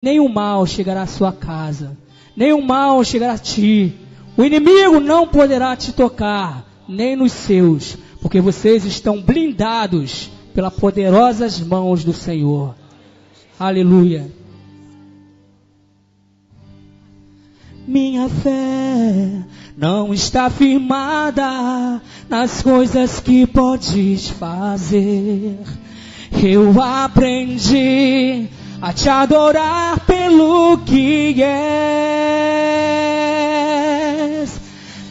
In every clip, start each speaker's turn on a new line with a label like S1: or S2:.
S1: nenhum mal chegará à sua casa, nenhum mal chegará a ti. O inimigo não poderá te tocar, nem nos seus, porque vocês estão blindados pelas poderosas mãos do Senhor. Aleluia. Minha fé não está firmada nas coisas que podes fazer. Eu aprendi a te adorar pelo que és.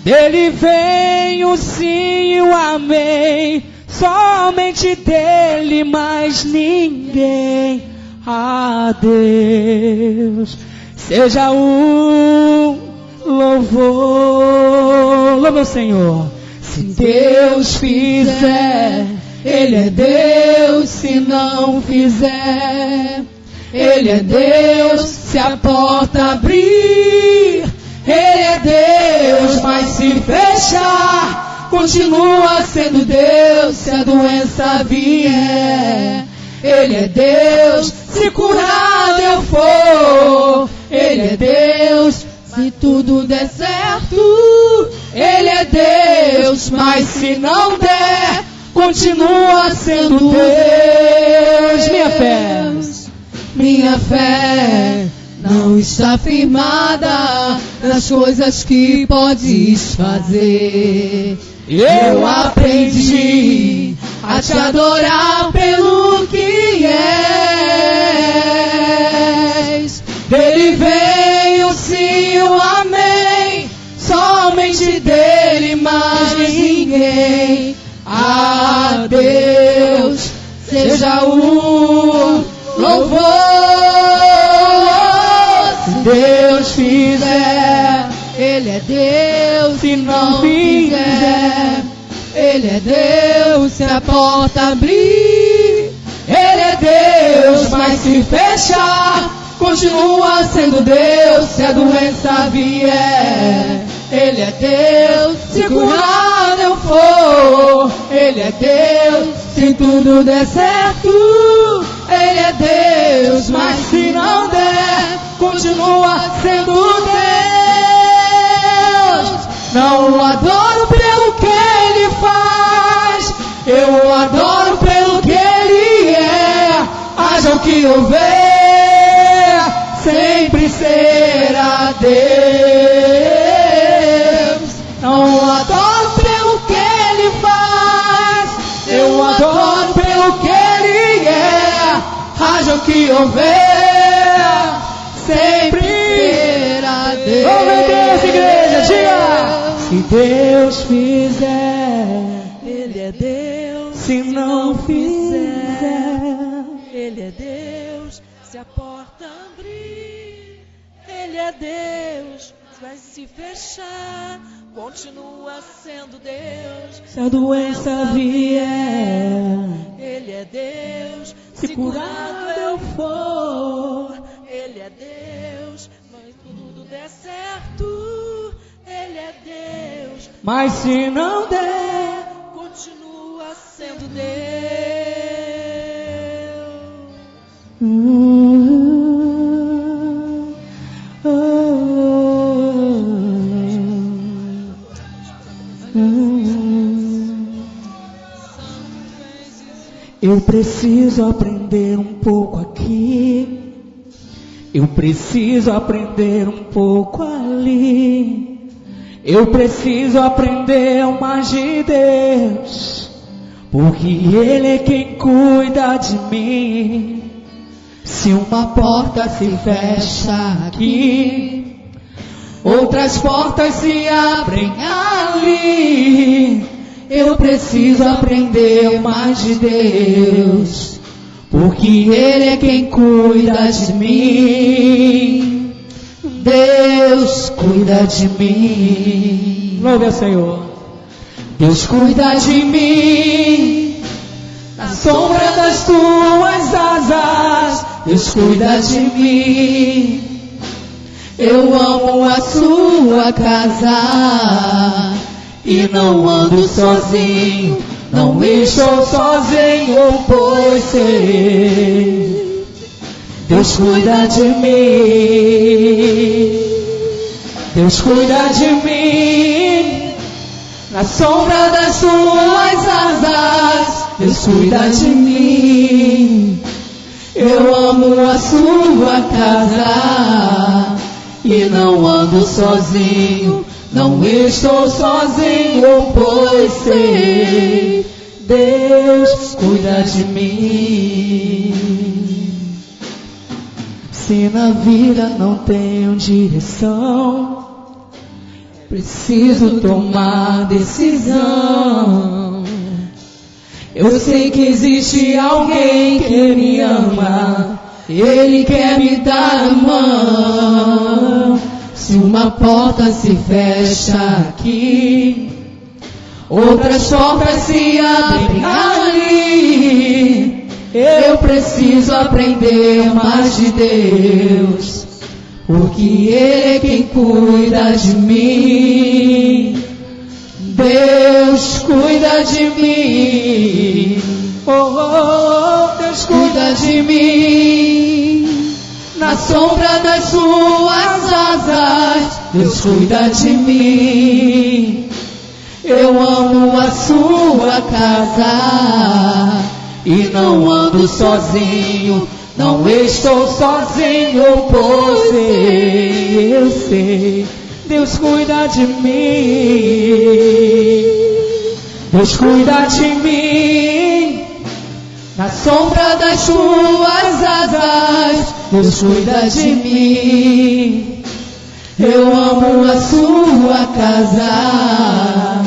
S1: Dele vem o sim e o amém, somente dele, mais ninguém. A Deus seja o louvor. Louva o Senhor. Se Deus fizer, Ele é Deus. Se não fizer, Ele é Deus. Se a porta abrir, Ele é Deus. Mas se fechar, continua sendo Deus. Se a doença vier, Ele é Deus. Se curado eu for, Ele é Deus. Se tudo der certo, Ele é Deus. Mas se não der, continua sendo Deus. Minha fé não está firmada nas coisas que podes fazer. Eu aprendi a te adorar pelo que és. Dele vem o sim e o amém, somente dele, mais ninguém. A Deus seja o louvor. Se Deus fizer, Ele é Deus. Se não fizer, Ele é Deus. Se a porta abrir, Ele é Deus. Mas se fechar, continua sendo Deus. Se a doença vier, Ele é Deus. Se curado eu for, Ele é Deus. Se tudo der certo, Ele é Deus. Mas se não der, continua sendo Deus. Não o adoro pelo que Ele faz, eu o adoro pelo que Ele é. Haja o que houver, sempre será Deus. Não o adoro pelo que Ele faz, eu o adoro pelo que Ele é. Haja o que houver, sempre será Deus. Louve a Deus, igreja, diga! Se Deus fizer, Ele é Deus. Se não fizer, Ele é Deus. Se a porta abrir, Ele é Deus. Mas se fechar, continua sendo Deus. Se a doença vier, Ele é Deus. Se curado eu for, Ele é Deus. Mas tudo der certo, Ele é Deus. Mas se não der, continua sendo Deus. Eu preciso aprender um pouco aqui, eu preciso aprender um pouco ali. Eu preciso aprender mais de Deus, porque Ele é quem cuida de mim. Se uma porta se fecha aqui, outras portas se abrem ali. Eu preciso aprender mais de Deus, porque Ele é quem cuida de mim. Deus cuida de mim. Louve ao Senhor. Deus cuida de mim, na sombra das tuas asas. Deus cuida de mim. Eu amo a sua casa e não ando sozinho, não estou sozinho, pois sei Deus cuida de mim. Deus cuida de mim. Na sombra das suas asas, Deus cuida de mim. Eu amo a sua casa e não ando sozinho, não estou sozinho, pois sei, Deus cuida de mim. Se na vida não tenho direção, preciso tomar decisão. Eu sei que existe alguém que me ama, Ele quer me dar a mão. Se uma porta se fecha aqui, outras portas se abrem ali. Eu preciso aprender mais de Deus, porque Ele é quem cuida de mim. Deus cuida de mim. Oh, Deus cuida de mim. Na sombra das suas asas, Deus cuida de mim. Eu amo a sua casa e não ando sozinho, não estou sozinho, pois eu sei, Deus cuida de mim. Deus cuida de mim. Na sombra das suas asas, Deus cuida de mim. Eu amo a sua casa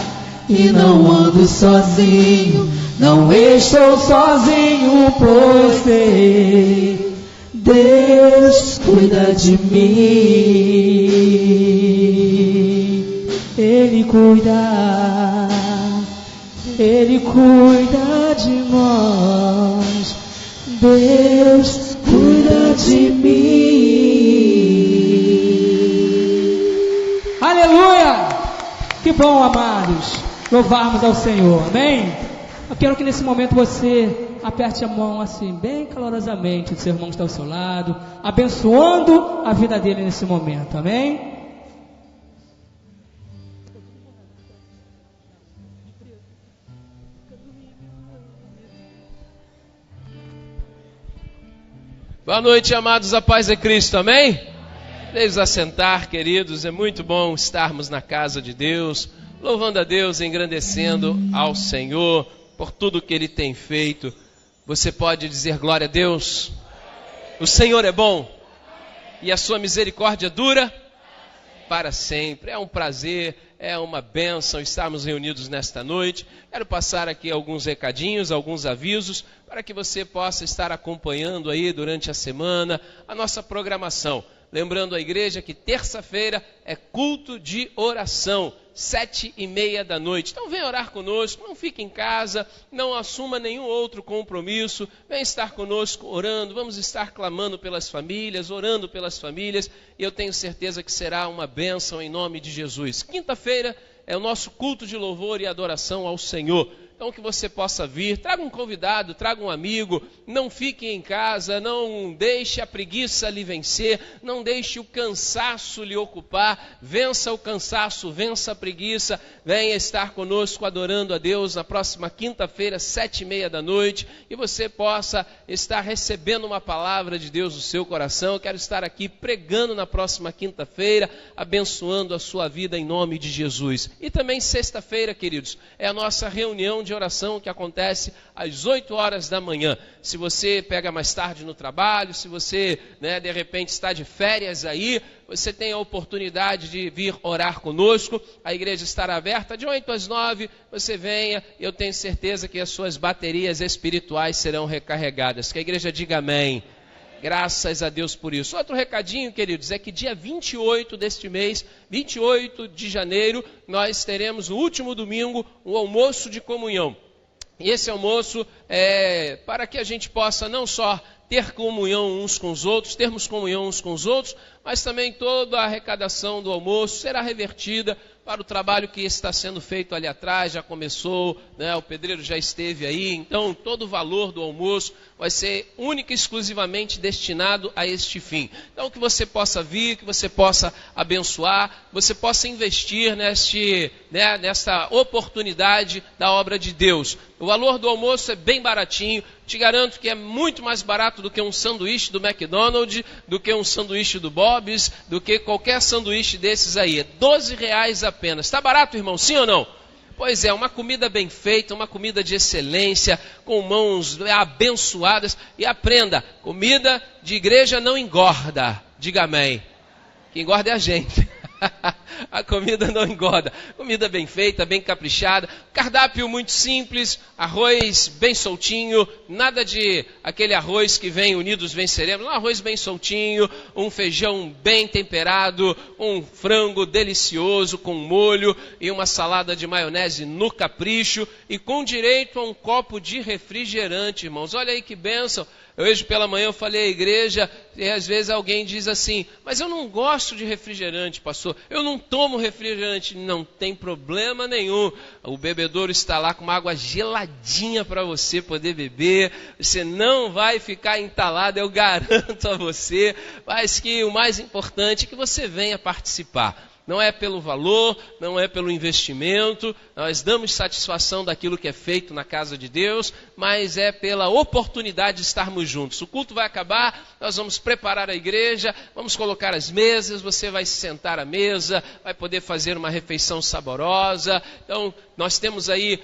S1: e não ando sozinho, não estou sozinho, pois sei, Deus cuida de mim. Ele cuida de nós. Deus cuida de mim. Aleluia! Que bom, amados, louvarmos ao Senhor, amém? Eu quero que nesse momento você aperte a mão assim, bem calorosamente, o seu irmão que está ao seu lado, abençoando a vida dele nesse momento, amém?
S2: Boa noite, amados, a paz é Cristo, amém? Deixe-nos assentar, queridos, é muito bom estarmos na casa de Deus, louvando a Deus, engrandecendo ao Senhor por tudo que Ele tem feito. Você pode dizer glória a Deus? O Senhor é bom e a sua misericórdia dura para sempre. É um prazer, é uma bênção estarmos reunidos nesta noite. Quero passar aqui alguns recadinhos, alguns avisos, para que você possa estar acompanhando aí durante a semana a nossa programação. Lembrando a igreja que terça-feira é culto de oração, 7h30 da noite. Então vem orar conosco, não fique em casa, não assuma nenhum outro compromisso. Vem estar conosco orando, vamos estar clamando pelas famílias, orando pelas famílias. E eu tenho certeza que será uma bênção em nome de Jesus. Quinta-feira é o nosso culto de louvor e adoração ao Senhor. Então que você possa vir, traga um convidado, traga um amigo, não fique em casa, não deixe a preguiça lhe vencer, não deixe o cansaço lhe ocupar, vença o cansaço, vença a preguiça, venha estar conosco adorando a Deus na próxima quinta-feira, 7h30 da noite, e você possa estar recebendo uma palavra de Deus no seu coração. Eu quero estar aqui pregando na próxima quinta-feira, abençoando a sua vida em nome de Jesus. E também sexta-feira, queridos, é a nossa reunião de oração que acontece às 8 horas da manhã. Se você pega mais tarde no trabalho, se você, de repente está de férias aí, você tem a oportunidade de vir orar conosco. A igreja estará aberta de 8 às 9, você venha, eu tenho certeza que as suas baterias espirituais serão recarregadas. Que a igreja diga amém. Graças a Deus por isso. Outro recadinho, queridos, é que dia 28 deste mês, 28 de janeiro, nós teremos no último domingo um almoço de comunhão. E esse almoço é para que a gente possa não só ter comunhão uns com os outros, termos comunhão uns com os outros, mas também toda a arrecadação do almoço será revertida para o trabalho que está sendo feito ali atrás, já começou, né? O pedreiro já esteve aí, então todo o valor do almoço vai ser única e exclusivamente destinado a este fim. Então que você possa vir, que você possa abençoar, você possa investir nesta oportunidade da obra de Deus. O valor do almoço é bem baratinho, te garanto que é muito mais barato do que um sanduíche do McDonald's, do que um sanduíche do Bob's, do que qualquer sanduíche desses aí. É R$12 apenas. Está barato, irmão? Sim ou não? Pois é, uma comida bem feita, uma comida de excelência, com mãos abençoadas. E aprenda, comida de igreja não engorda. Diga amém. Que engorda é a gente. A comida não engorda. Comida bem feita, bem caprichada. Cardápio muito simples, arroz bem soltinho, nada de aquele arroz que vem unidos venceremos. Um arroz bem soltinho, um feijão bem temperado, um frango delicioso com molho e uma salada de maionese no capricho e com direito a um copo de refrigerante, irmãos. Olha aí que bênção. Hoje pela manhã eu falei à igreja e às vezes alguém diz assim, mas eu não gosto de refrigerante, pastor, eu não tomo refrigerante. Não tem problema nenhum, o bebedouro está lá com uma água geladinha para você poder beber, você não vai ficar entalado, eu garanto a você, mas que o mais importante é que você venha participar. Não é pelo valor, não é pelo investimento, nós damos satisfação daquilo que é feito na casa de Deus, mas é pela oportunidade de estarmos juntos. O culto vai acabar, nós vamos preparar a igreja, vamos colocar as mesas, você vai se sentar à mesa, vai poder fazer uma refeição saborosa. Então, nós temos aí,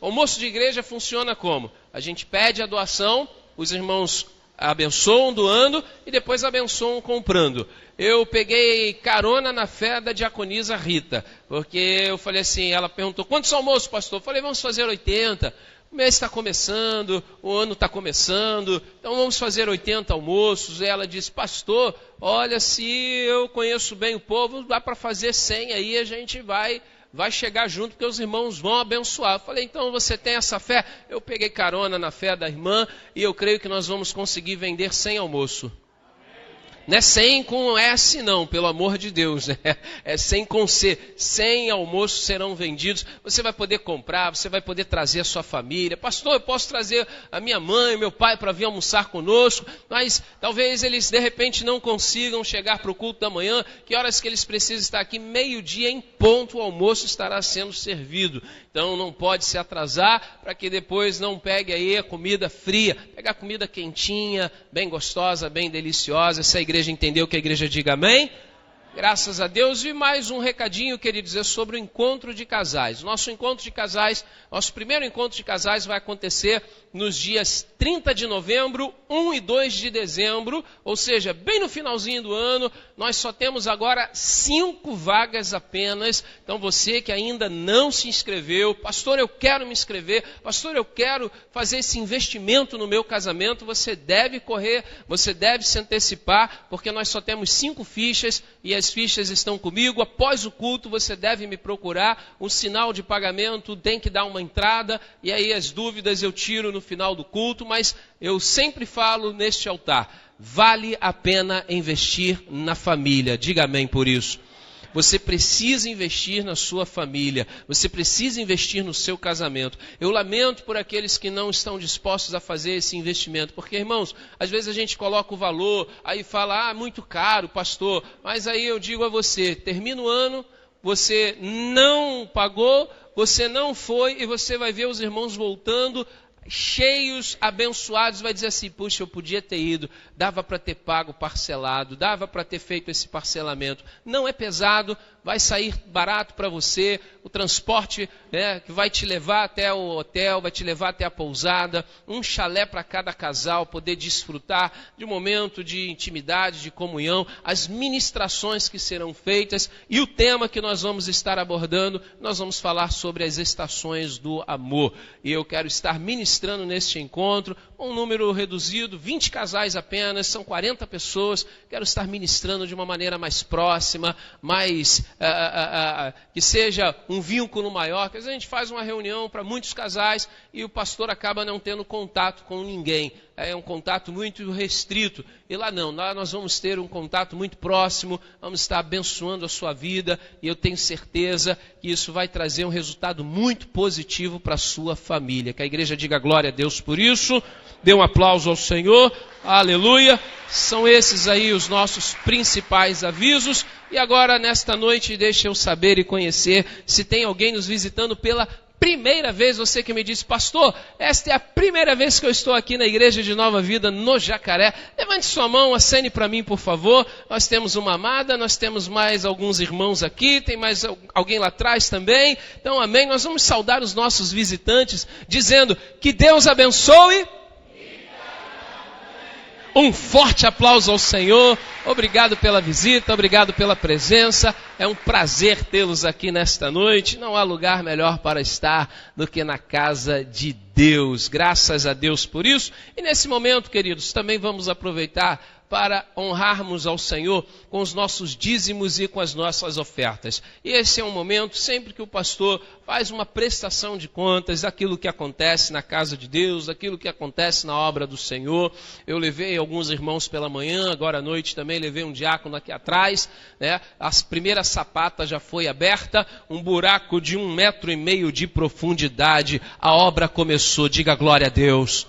S2: o almoço de igreja funciona como? A gente pede a doação, os irmãos abençoam doando e depois abençoam comprando. Eu peguei carona na fé da diaconisa Rita, porque eu falei assim, ela perguntou, quantos almoços, pastor? Eu falei, vamos fazer 80. O mês está começando, o ano está começando, então vamos fazer 80 almoços. E ela disse, pastor, olha, se eu conheço bem o povo, dá para fazer 100, aí a gente vai chegar junto, porque os irmãos vão abençoar. Eu falei, então você tem essa fé? Eu peguei carona na fé da irmã e eu creio que nós vamos conseguir vender 100 almoço. Não é 100 com S não, pelo amor de Deus, né? É 100 com C. 100 almoços serão vendidos, você vai poder comprar, você vai poder trazer a sua família. Pastor, eu posso trazer a minha mãe, meu pai para vir almoçar conosco, mas talvez eles de repente não consigam chegar para o culto da manhã. Que horas que eles precisam estar aqui? 12:00 em ponto o almoço estará sendo servido. Então não pode se atrasar para que depois não pegue aí a comida fria. Pega a comida quentinha, bem gostosa, bem deliciosa. Essa igreja entendeu que a igreja diga amém? Graças a Deus. E mais um recadinho eu queria dizer sobre o encontro de casais. Nosso encontro de casais, nosso primeiro encontro de casais vai acontecer nos dias 30 de novembro, 1 e 2 de dezembro, ou seja, bem no finalzinho do ano. Nós só temos agora 5 vagas apenas. Então você que ainda não se inscreveu, pastor, eu quero me inscrever, pastor, eu quero fazer esse investimento no meu casamento, você deve correr, você deve se antecipar, porque nós só temos 5 fichas e as fichas estão comigo. Após o culto você deve me procurar, um sinal de pagamento, tem que dar uma entrada e aí as dúvidas eu tiro no final do culto, mas eu sempre falo neste altar, vale a pena investir na família. Diga amém por isso. Você precisa investir na sua família, você precisa investir no seu casamento. Eu lamento por aqueles que não estão dispostos a fazer esse investimento, porque, irmãos, às vezes a gente coloca o valor, aí fala, muito caro, pastor, mas aí eu digo a você, termina o ano, você não pagou, você não foi, e você vai ver os irmãos voltando, cheios, abençoados, vai dizer assim, puxa, eu podia ter ido, dava para ter pago parcelado, dava para ter feito esse parcelamento. Não é pesado, vai sair barato para você, o transporte, né, que vai te levar até o hotel, vai te levar até a pousada, um chalé para cada casal poder desfrutar de um momento de intimidade, de comunhão, as ministrações que serão feitas e o tema que nós vamos estar abordando, nós vamos falar sobre as estações do amor. E eu quero estar ministrando neste encontro, um número reduzido, 20 casais apenas, são 40 pessoas. Quero estar ministrando de uma maneira mais próxima, mais que seja um vínculo maior. Quer dizer, a gente faz uma reunião para muitos casais e o pastor acaba não tendo contato com ninguém. É um contato muito restrito. E lá não, lá nós vamos ter um contato muito próximo, vamos estar abençoando a sua vida, e eu tenho certeza que isso vai trazer um resultado muito positivo para a sua família. Que a igreja diga glória a Deus por isso, dê um aplauso ao Senhor, aleluia. São esses aí os nossos principais avisos. E agora, nesta noite, deixa eu saber e conhecer se tem alguém nos visitando pela primeira vez. Você que me disse: pastor, esta é a primeira vez que eu estou aqui na Igreja de Nova Vida no Jacaré. Levante sua mão, acene para mim, por favor. Nós temos uma amada, nós temos mais alguns irmãos aqui, tem mais alguém lá atrás também. Então, amém. Nós vamos saudar os nossos visitantes, dizendo que Deus abençoe. Um forte aplauso ao Senhor. Obrigado pela visita, obrigado pela presença. É um prazer tê-los aqui nesta noite. Não há lugar melhor para estar do que na casa de Deus. Graças a Deus por isso. E nesse momento, queridos, também vamos aproveitar para honrarmos ao Senhor com os nossos dízimos e com as nossas ofertas. E esse é um momento, sempre que o pastor faz uma prestação de contas daquilo que acontece na casa de Deus, daquilo que acontece na obra do Senhor. Eu levei alguns irmãos pela manhã, agora à noite também levei um diácono aqui atrás, né? A primeira sapata já foi aberta, um buraco de 1,5 metro de profundidade. A obra começou, diga glória a Deus.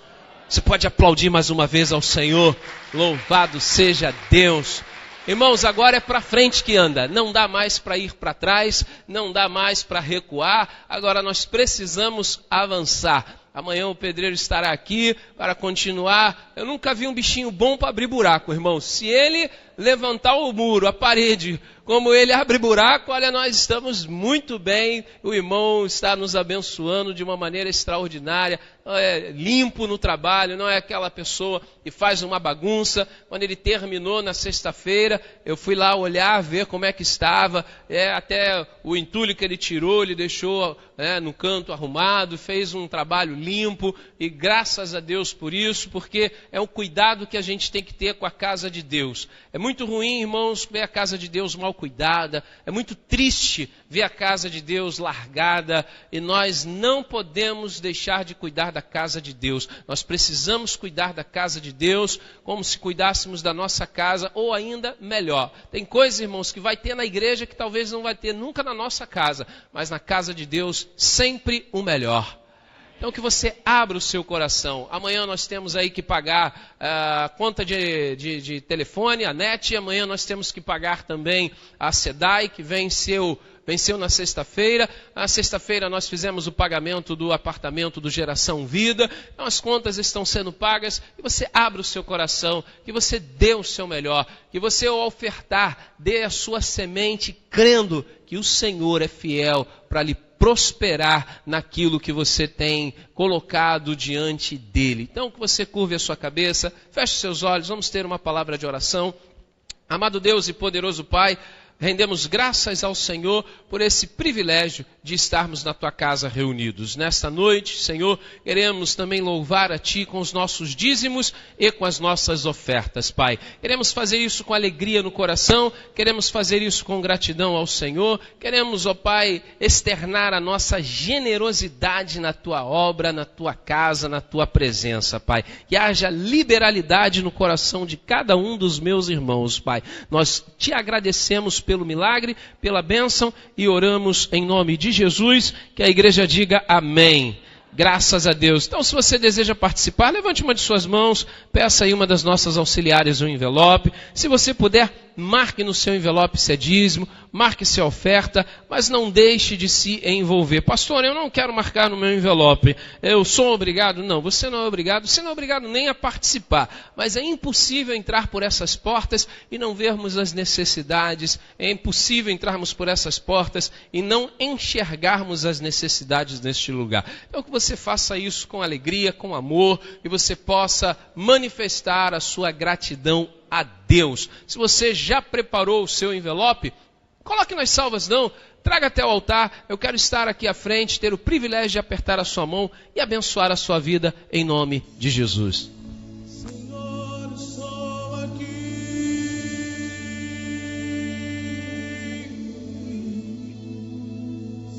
S2: Você pode aplaudir mais uma vez ao Senhor. Louvado seja Deus. Irmãos, agora é para frente que anda. Não dá mais para ir para trás, não dá mais para recuar. Agora nós precisamos avançar. Amanhã o pedreiro estará aqui para continuar. Eu nunca vi um bichinho bom para abrir buraco, irmão. Se ele levantar o muro, a parede, como ele abre buraco, olha, nós estamos muito bem. O irmão está nos abençoando de uma maneira extraordinária. Não é limpo no trabalho, não é aquela pessoa que faz uma bagunça. Quando ele terminou na sexta-feira, eu fui lá olhar, ver como é que estava. Até o entulho que ele tirou, ele deixou no canto arrumado, fez um trabalho limpo. E graças a Deus por isso, porque é um cuidado que a gente tem que ter com a casa de Deus. É muito ruim, irmãos, ver a casa de Deus mal cuidada. É muito triste ver a casa de Deus largada. E nós não podemos deixar de cuidar da casa de Deus. Nós precisamos cuidar da casa de Deus como se cuidássemos da nossa casa, ou ainda melhor. Tem coisas, irmãos, que vai ter na igreja que talvez não vai ter nunca na nossa casa, mas na casa de Deus sempre o melhor. Então que você abra o seu coração. Amanhã nós temos aí que pagar a conta de telefone, a NET. Amanhã nós temos que pagar também a SEDAI, que venceu na sexta-feira. Na sexta-feira nós fizemos o pagamento do apartamento do Geração Vida. Então as contas estão sendo pagas. Que você abra o seu coração, que você dê o seu melhor, que você, ao ofertar, dê a sua semente, crendo que o Senhor é fiel para lhe prosperar naquilo que você tem colocado diante dele. Então que você curve a sua cabeça, feche os seus olhos, vamos ter uma palavra de oração. Amado Deus e poderoso Pai, rendemos graças ao Senhor por esse privilégio de estarmos na Tua casa reunidos. Nesta noite, Senhor, queremos também louvar a Ti com os nossos dízimos e com as nossas ofertas, Pai. Queremos fazer isso com alegria no coração, queremos fazer isso com gratidão ao Senhor, queremos, ó Pai, externar a nossa generosidade na Tua obra, na Tua casa, na Tua presença, Pai. Que haja liberalidade no coração de cada um dos meus irmãos, Pai. Nós Te agradecemos pelo milagre, pela bênção, e oramos em nome de Jesus, que a igreja diga amém. Graças a Deus. Então, se você deseja participar, levante uma de suas mãos, peça aí uma das nossas auxiliares um envelope. Se você puder, marque no seu envelope se é dízimo, marque se é oferta, mas não deixe de se envolver. Pastor, eu não quero marcar no meu envelope, eu sou obrigado? Não, você não é obrigado nem a participar, mas é impossível entrar por essas portas e não vermos as necessidades, é impossível entrarmos por essas portas e não enxergarmos as necessidades neste lugar. Então que você faça isso com alegria, com amor, e você possa manifestar a sua gratidão a Deus. Se você já preparou o seu envelope, coloque nas salvas, não. traga até o altar. Eu quero estar aqui à frente, ter o privilégio de apertar a sua mão e abençoar a sua vida em nome de Jesus.
S1: Senhor, estou aqui.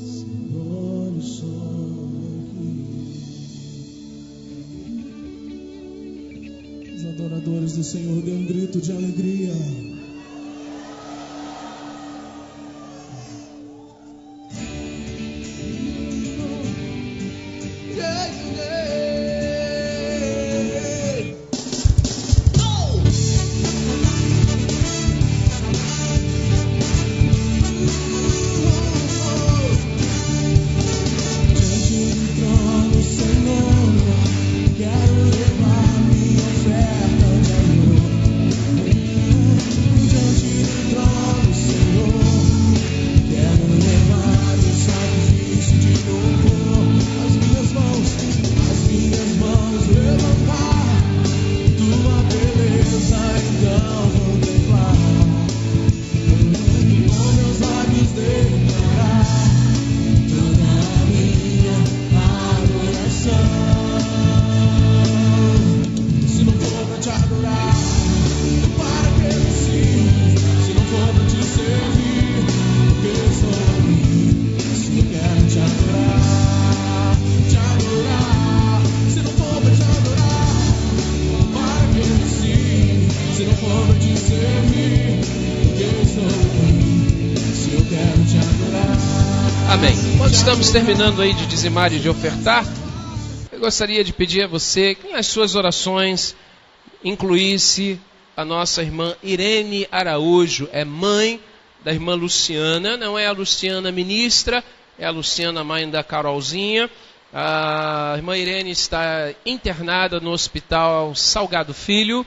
S1: Senhor, estou aqui. Os adoradores do Senhor dêem um grito de alegria.
S2: Amém. Quando estamos terminando aí de dizimar e de ofertar, eu gostaria de pedir a você que nas suas orações incluísse a nossa irmã Irene Araújo, é mãe da irmã Luciana, não é a Luciana ministra, é a Luciana mãe da Carolzinha. A irmã Irene está internada no hospital Salgado Filho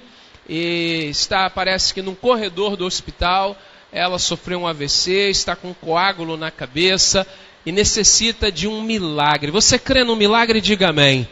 S2: e está, parece que num corredor do hospital. Ela sofreu um AVC, está com um coágulo na cabeça e necessita de um milagre. Você crê no milagre? Diga amém.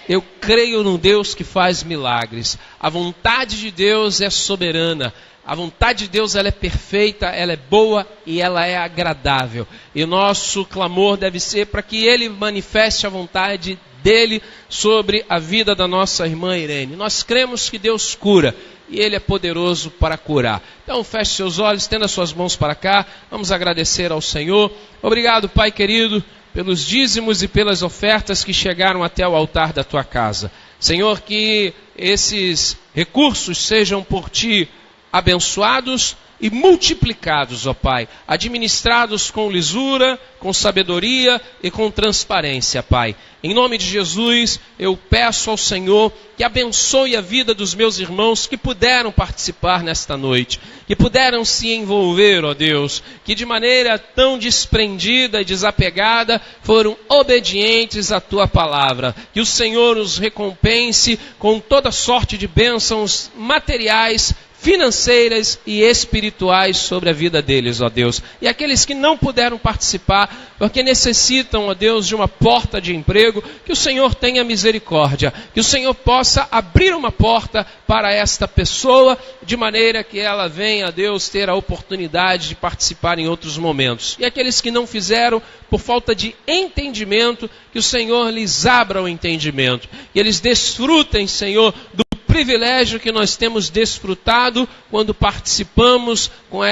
S2: Eu creio num Deus que faz milagres. A vontade de Deus é soberana. A vontade de Deus ela é perfeita, ela é boa e ela é agradável. E o nosso clamor deve ser para que Ele manifeste a vontade dEle sobre a vida da nossa irmã Irene. Nós cremos que Deus cura e Ele é poderoso para curar. Então feche seus olhos, estenda suas mãos para cá. Vamos agradecer ao Senhor. Obrigado, Pai querido, pelos dízimos e pelas ofertas que chegaram até o altar da Tua casa. Senhor, que esses recursos sejam por Ti abençoados e multiplicados, ó Pai, administrados com lisura, com sabedoria e com transparência, Pai. Em nome de Jesus, eu peço ao Senhor que abençoe a vida dos meus irmãos que puderam participar nesta noite, que puderam se envolver, ó Deus, que de maneira tão desprendida e desapegada foram obedientes à Tua palavra. Que o Senhor os recompense com toda sorte de bênçãos materiais, financeiras e espirituais sobre a vida deles, ó Deus. E aqueles que não puderam participar, porque necessitam, ó Deus, de uma porta de emprego, que o Senhor tenha misericórdia, que o Senhor possa abrir uma porta para esta pessoa, de maneira que ela venha, ó Deus, ter a oportunidade de participar em outros momentos. E aqueles que não fizeram, por falta de entendimento, que o Senhor lhes abra o entendimento, que eles desfrutem, Senhor, do privilégio que nós temos desfrutado quando participamos com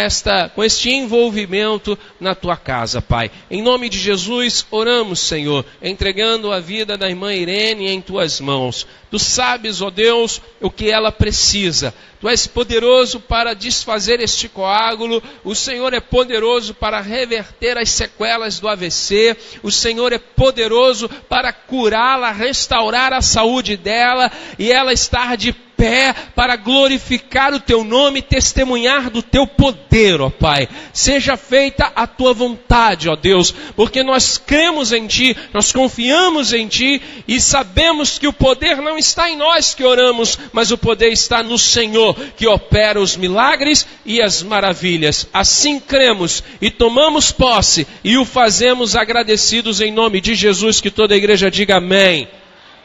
S2: este envolvimento na Tua casa, Pai. Em nome de Jesus, oramos, Senhor, entregando a vida da irmã Irene em Tuas mãos. Tu sabes, ó Deus, o que ela precisa. Tu és poderoso para desfazer este coágulo. O Senhor é poderoso para reverter as sequelas do AVC. O Senhor é poderoso para curá-la, restaurar a saúde dela e ela estar de pé para glorificar o Teu nome e testemunhar do Teu poder, ó Pai. Seja feita a Tua vontade, ó Deus, porque nós cremos em Ti, nós confiamos em Ti e sabemos que o poder não está em nós que oramos, mas o poder está no Senhor, que opera os milagres e as maravilhas. Assim cremos e tomamos posse e o fazemos agradecidos em nome de Jesus, que toda a igreja diga amém.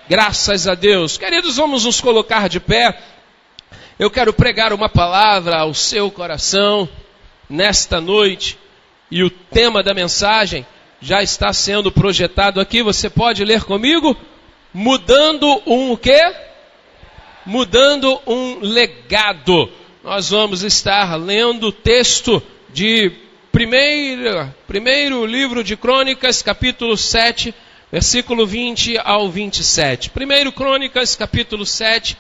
S2: Graças a Deus. Queridos, vamos nos colocar de pé. Eu quero pregar uma palavra ao seu coração nesta noite. e o tema da mensagem já está sendo projetado aqui. Você pode ler comigo? Mudando o quê? Mudando um legado. Nós vamos estar lendo o texto de primeiro livro de Crônicas, capítulo 7, versículo 20 ao 27. 1 Crônicas, capítulo 7,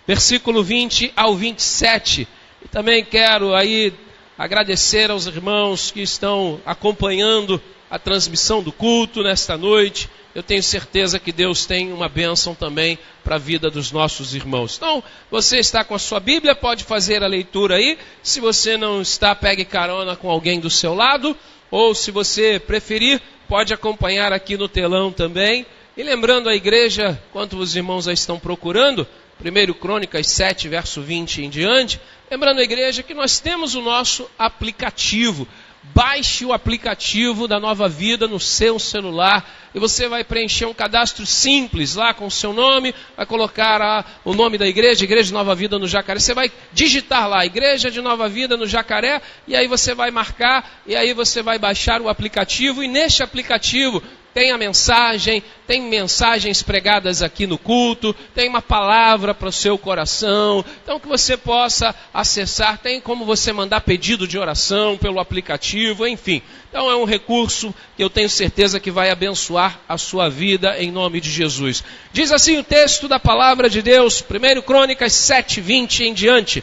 S2: versículo 20 ao 27. E também quero aí agradecer aos irmãos que estão acompanhando a transmissão do culto nesta noite. Eu tenho certeza que Deus tem uma bênção também para a vida dos nossos irmãos. Então, você está com a sua Bíblia, pode fazer a leitura aí. Se você não está, pegue carona com alguém do seu lado. Ou, se você preferir, pode acompanhar aqui no telão também. E lembrando a igreja, quanto os irmãos já estão procurando, 1 Crônicas 7, verso 20 em diante. Lembrando a igreja que nós temos o nosso aplicativo. Baixe o aplicativo da Nova Vida no seu celular e você vai preencher um cadastro simples lá com o seu nome, vai colocar o nome da igreja, Igreja de Nova Vida no Jacaré. Você vai digitar lá, Igreja de Nova Vida no Jacaré, e aí você vai marcar, e aí você vai baixar o aplicativo, e neste aplicativo tem a mensagem, tem mensagens pregadas aqui no culto, tem uma palavra para o seu coração, então que você possa acessar, tem como você mandar pedido de oração pelo aplicativo, enfim. Então é um recurso que eu tenho certeza que vai abençoar a sua vida em nome de Jesus. Diz assim o texto da palavra de Deus, 1 Crônicas 7, 20 em diante.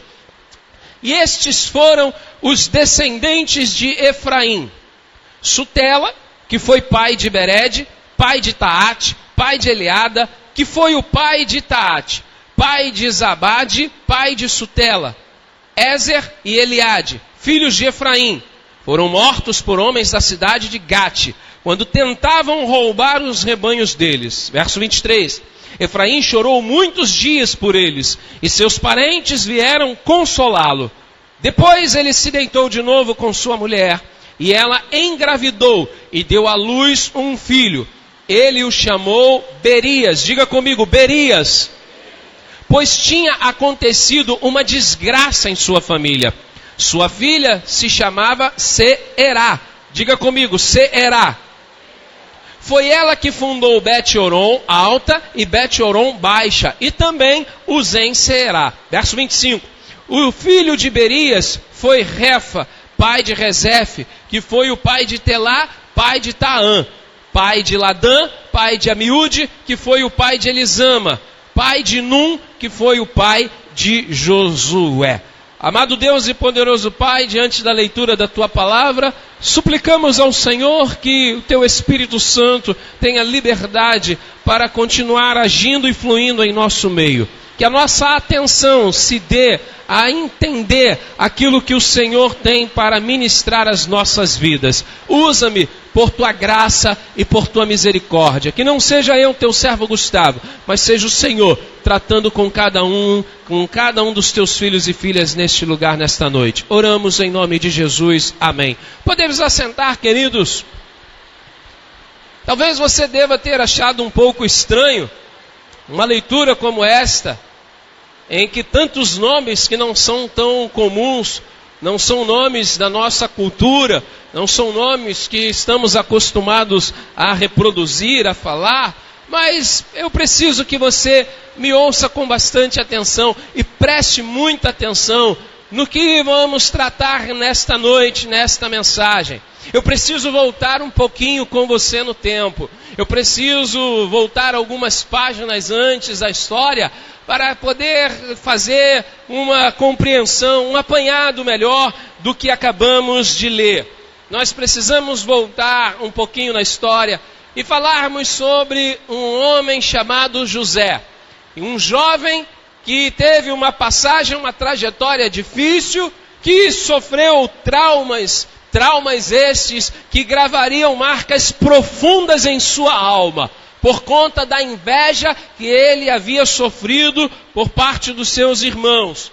S2: E estes foram os descendentes de Efraim: Sutela, que foi pai de Bered, pai de Taate, pai de Eleada, que foi o pai de Taate, pai de Zabade, pai de Sutela, Ezer e Eliade, filhos de Efraim, foram mortos por homens da cidade de Gate, quando tentavam roubar os rebanhos deles. Verso 23. Efraim chorou muitos dias por eles, e seus parentes vieram consolá-lo. Depois ele se deitou de novo com sua mulher, e ela engravidou e deu à luz um filho. Ele o chamou Berias. Diga comigo, Berias. Pois tinha acontecido uma desgraça em sua família. Sua filha se chamava Seerá. Diga comigo, Seerá. Foi ela que fundou Bet-Horon alta e Bet-Horon baixa, e também Uzen-Seerá. Verso 25. O filho de Berias foi Refa, pai de Rezef, que foi o pai de Telá, pai de Taã, pai de Ladã, pai de Amiúde, que foi o pai de Elisama, pai de Num, que foi o pai de Josué. Amado Deus e poderoso Pai, diante da leitura da Tua palavra, suplicamos ao Senhor que o Teu Espírito Santo tenha liberdade para continuar agindo e fluindo em nosso meio. Que a nossa atenção se dê a entender aquilo que o Senhor tem para ministrar as nossas vidas. Usa-me por Tua graça e por Tua misericórdia. Que não seja eu, Teu servo Gustavo, mas seja o Senhor tratando com cada um dos Teus filhos e filhas neste lugar, nesta noite. Oramos em nome de Jesus. Amém. Podemos assentar, queridos. Talvez você deva ter achado um pouco estranho uma leitura como esta, em que tantos nomes que não são tão comuns, não são nomes da nossa cultura, não são nomes que estamos acostumados a reproduzir, a falar, mas eu preciso que você me ouça com bastante atenção e preste muita atenção no que vamos tratar nesta noite, nesta mensagem. Eu preciso voltar um pouquinho com você no tempo. Eu preciso voltar algumas páginas antes da história para poder fazer uma compreensão, um apanhado melhor do que acabamos de ler. Nós precisamos voltar um pouquinho na história e falarmos sobre um homem chamado José. Um jovem que teve uma passagem, uma trajetória difícil, que sofreu traumas estes que gravariam marcas profundas em sua alma, por conta da inveja que ele havia sofrido por parte dos seus irmãos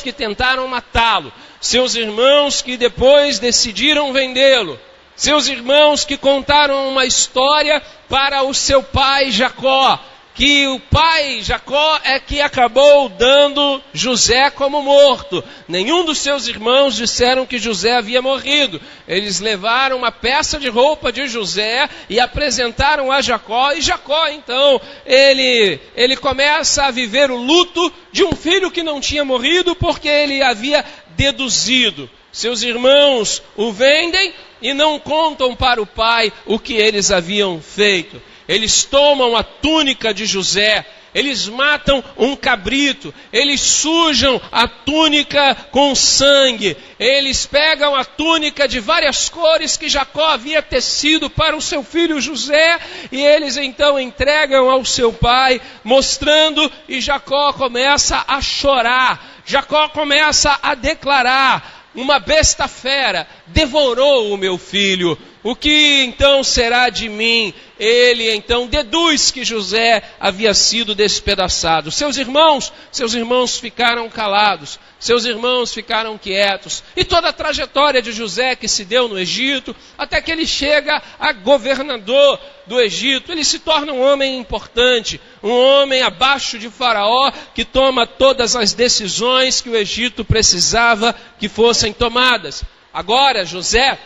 S2: que tentaram matá-lo, seus irmãos que depois decidiram vendê-lo, seus irmãos que contaram uma história para o seu pai Jacó, que o pai Jacó é que acabou dando José como morto. Nenhum dos seus irmãos disseram que José havia morrido. Eles levaram uma peça de roupa de José e apresentaram a Jacó, e Jacó então, ele começa a viver o luto de um filho que não tinha morrido, porque ele havia deduzido. Seus irmãos o vendem e não contam para o pai o que eles haviam feito. Eles tomam a túnica de José, eles matam um cabrito, eles sujam a túnica com sangue, eles pegam a túnica de várias cores que Jacó havia tecido para o seu filho José, e eles então entregam ao seu pai, mostrando, e Jacó começa a chorar, Jacó começa a declarar: uma besta fera devorou o meu filho, o que então será de mim? Ele então deduz que José havia sido despedaçado. Seus irmãos ficaram calados, seus irmãos ficaram quietos. E toda a trajetória de José que se deu no Egito, até que ele chega a governador do Egito, ele se torna um homem importante, um homem abaixo de Faraó, que toma todas as decisões que o Egito precisava que fossem tomadas. Agora José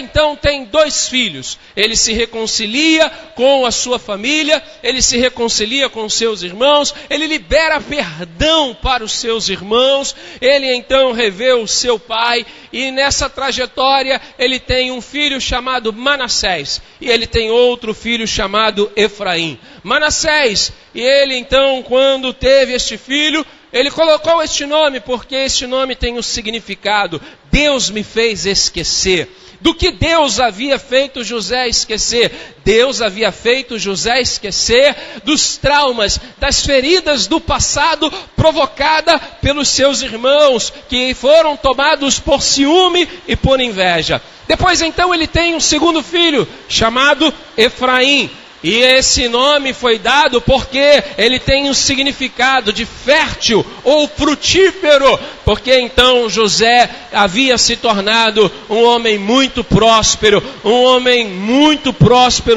S2: então tem 2 filhos, ele se reconcilia com a sua família, ele se reconcilia com os seus irmãos, ele libera perdão para os seus irmãos, ele então revê o seu pai, e nessa trajetória ele tem um filho chamado Manassés, e ele tem outro filho chamado Efraim. Manassés, e ele então, quando teve este filho, ele colocou este nome, porque este nome tem um significado: Deus me fez esquecer. Do que Deus havia feito José esquecer? Deus havia feito José esquecer dos traumas, das feridas do passado provocada pelos seus irmãos, que foram tomados por ciúme e por inveja. Depois então ele tem um segundo filho, chamado Efraim. E esse nome foi dado porque ele tem um significado de fértil ou frutífero, porque então José havia se tornado um homem muito próspero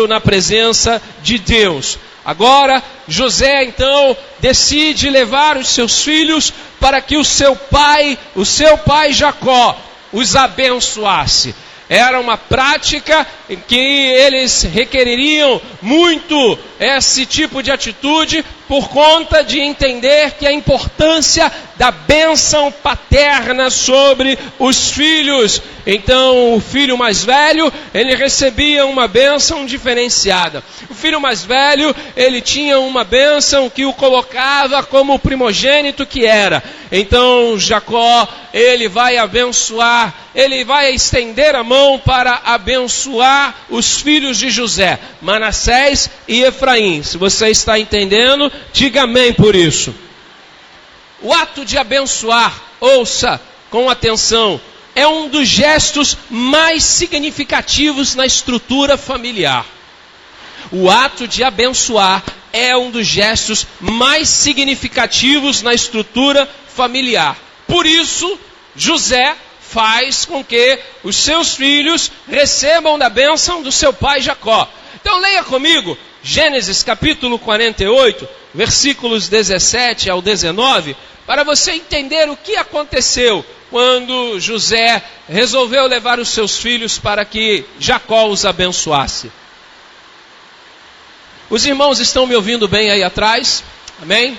S2: na presença de Deus. Agora, José então decide levar os seus filhos para que o seu pai Jacó os abençoasse. Era uma prática em que eles requereriam muito esse tipo de atitude, por conta de entender que a importância da bênção paterna sobre os filhos. Então o filho mais velho, ele recebia uma bênção diferenciada. O filho mais velho, ele tinha uma bênção que o colocava como o primogênito que era. Então Jacó, ele vai abençoar, ele vai estender a mão para abençoar os filhos de José, Manassés e Efraim. Se você está entendendo, diga amém por isso. O ato de abençoar, ouça com atenção, é um dos gestos mais significativos na estrutura familiar. O ato de abençoar é um dos gestos mais significativos na estrutura familiar. Por isso, José faz com que os seus filhos recebam da bênção do seu pai Jacó. Então leia comigo Gênesis capítulo 48, versículos 17 ao 19, para você entender o que aconteceu quando José resolveu levar os seus filhos para que Jacó os abençoasse. Os irmãos estão me ouvindo bem aí atrás? Amém?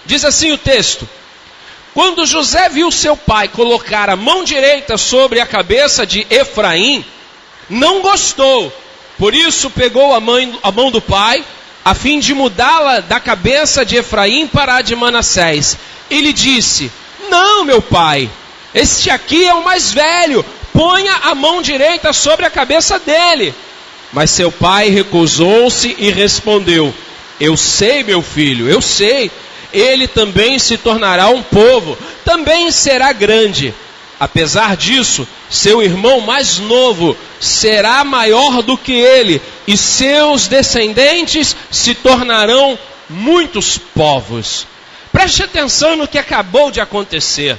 S2: Diz assim o texto: quando José viu seu pai colocar a mão direita sobre a cabeça de Efraim, não gostou. Por isso pegou a mão do pai, a fim de mudá-la da cabeça de Efraim para a de Manassés. E lhe disse: não, meu pai, este aqui é o mais velho, ponha a mão direita sobre a cabeça dele. Mas seu pai recusou-se e respondeu: eu sei, meu filho, eu sei. Ele também se tornará um povo, também será grande. Apesar disso, seu irmão mais novo será maior do que ele, e seus descendentes se tornarão muitos povos. Preste atenção no que acabou de acontecer.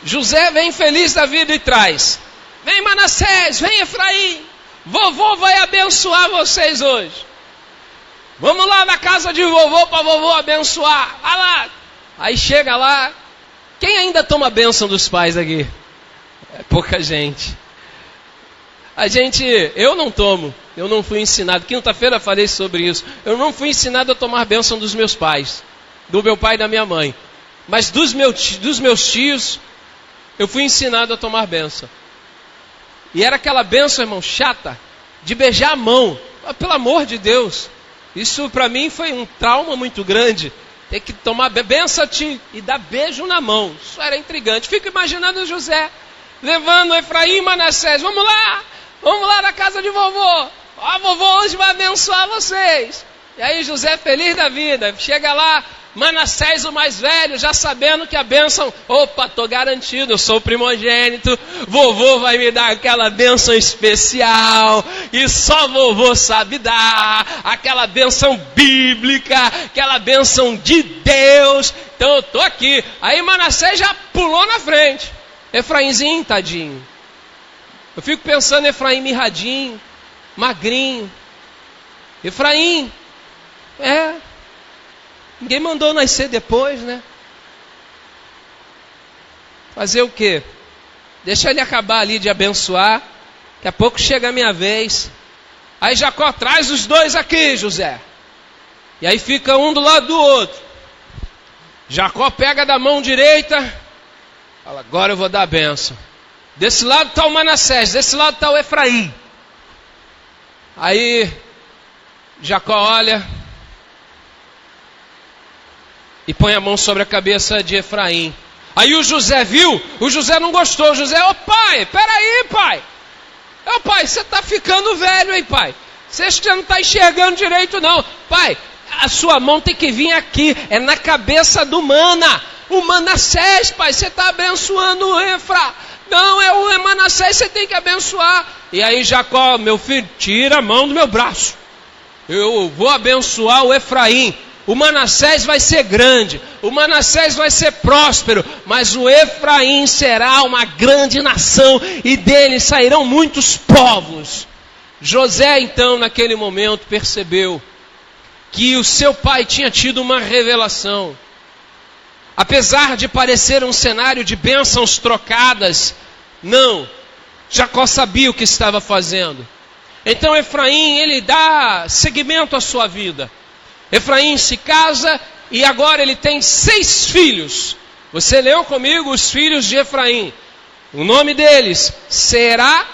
S2: José vem feliz da vida e traz: vem Manassés, vem Efraim, vovô vai abençoar vocês hoje. Vamos lá na casa de vovô para vovô abençoar. Vai lá. Aí chega lá. Quem ainda toma a bênção dos pais aqui? É pouca gente. Eu não tomo. Eu não fui ensinado. Quinta-feira falei sobre isso. Eu não fui ensinado a tomar a bênção dos meus pais. Do meu pai e da minha mãe. Mas dos meus tios, eu fui ensinado a tomar bênção. E era aquela bênção, irmão, chata, de beijar a mão. Pelo amor de Deus. Isso para mim foi um trauma muito grande. Ter que tomar bênção-te e dar beijo na mão. Isso era intrigante. Fico imaginando José levando Efraim e Manassés. Vamos lá na casa de vovô. Ó, vovô hoje vai abençoar vocês. E aí José feliz da vida. Chega lá, Manassés o mais velho, já sabendo que a bênção, opa, tô garantido, eu sou o primogênito, vovô vai me dar aquela bênção especial, e só vovô sabe dar, aquela bênção bíblica, aquela bênção de Deus, então eu tô aqui. Aí Manassés já pulou na frente, Efraimzinho, tadinho. Eu fico pensando em Efraim mirradinho, magrinho. Efraim, ninguém mandou nascer depois, né? Fazer o quê? Deixa ele acabar ali de abençoar. Daqui a pouco chega a minha vez. Aí Jacó traz os dois aqui, José. E aí fica um do lado do outro. Jacó pega da mão direita. Fala, agora eu vou dar a bênção. Desse lado está o Manassés, desse lado está o Efraim. Aí Jacó olha e põe a mão sobre a cabeça de Efraim. Aí o José viu, o José não gostou. O José, pai, peraí, pai. Pai, você está ficando velho, hein, pai? Você não está enxergando direito, não. Pai, a sua mão tem que vir aqui, é na cabeça do o Manassés, pai, você está abençoando o Efra. Não, é o Manassés, você tem que abençoar. E aí Jacó, meu filho, tira a mão do meu braço. Eu vou abençoar o Efraim. O Manassés vai ser grande, o Manassés vai ser próspero, mas o Efraim será uma grande nação e dele sairão muitos povos. José então naquele momento percebeu que o seu pai tinha tido uma revelação. Apesar de parecer um cenário de bênçãos trocadas, não, Jacó sabia o que estava fazendo. Então Efraim, ele dá seguimento à sua vida. Efraim se casa e agora ele tem 6 filhos. Você leu comigo os filhos de Efraim. O nome deles, Será,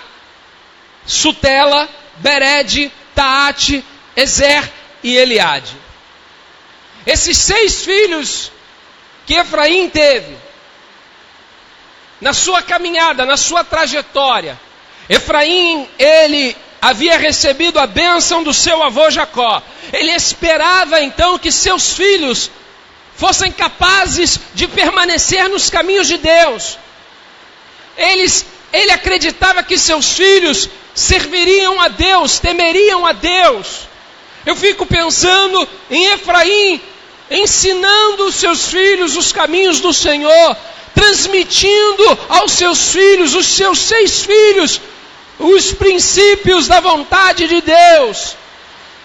S2: Sutela, Bered, Taate, Ezer e Eliade. Esses 6 filhos que Efraim teve, na sua caminhada, na sua trajetória, Efraim, ele havia recebido a bênção do seu avô Jacó. Ele esperava então que seus filhos fossem capazes de permanecer nos caminhos de Deus. Ele acreditava que seus filhos serviriam a Deus, temeriam a Deus. Eu fico pensando em Efraim ensinando os seus filhos os caminhos do Senhor, transmitindo aos seus filhos, os seus 6 filhos, os princípios da vontade de Deus.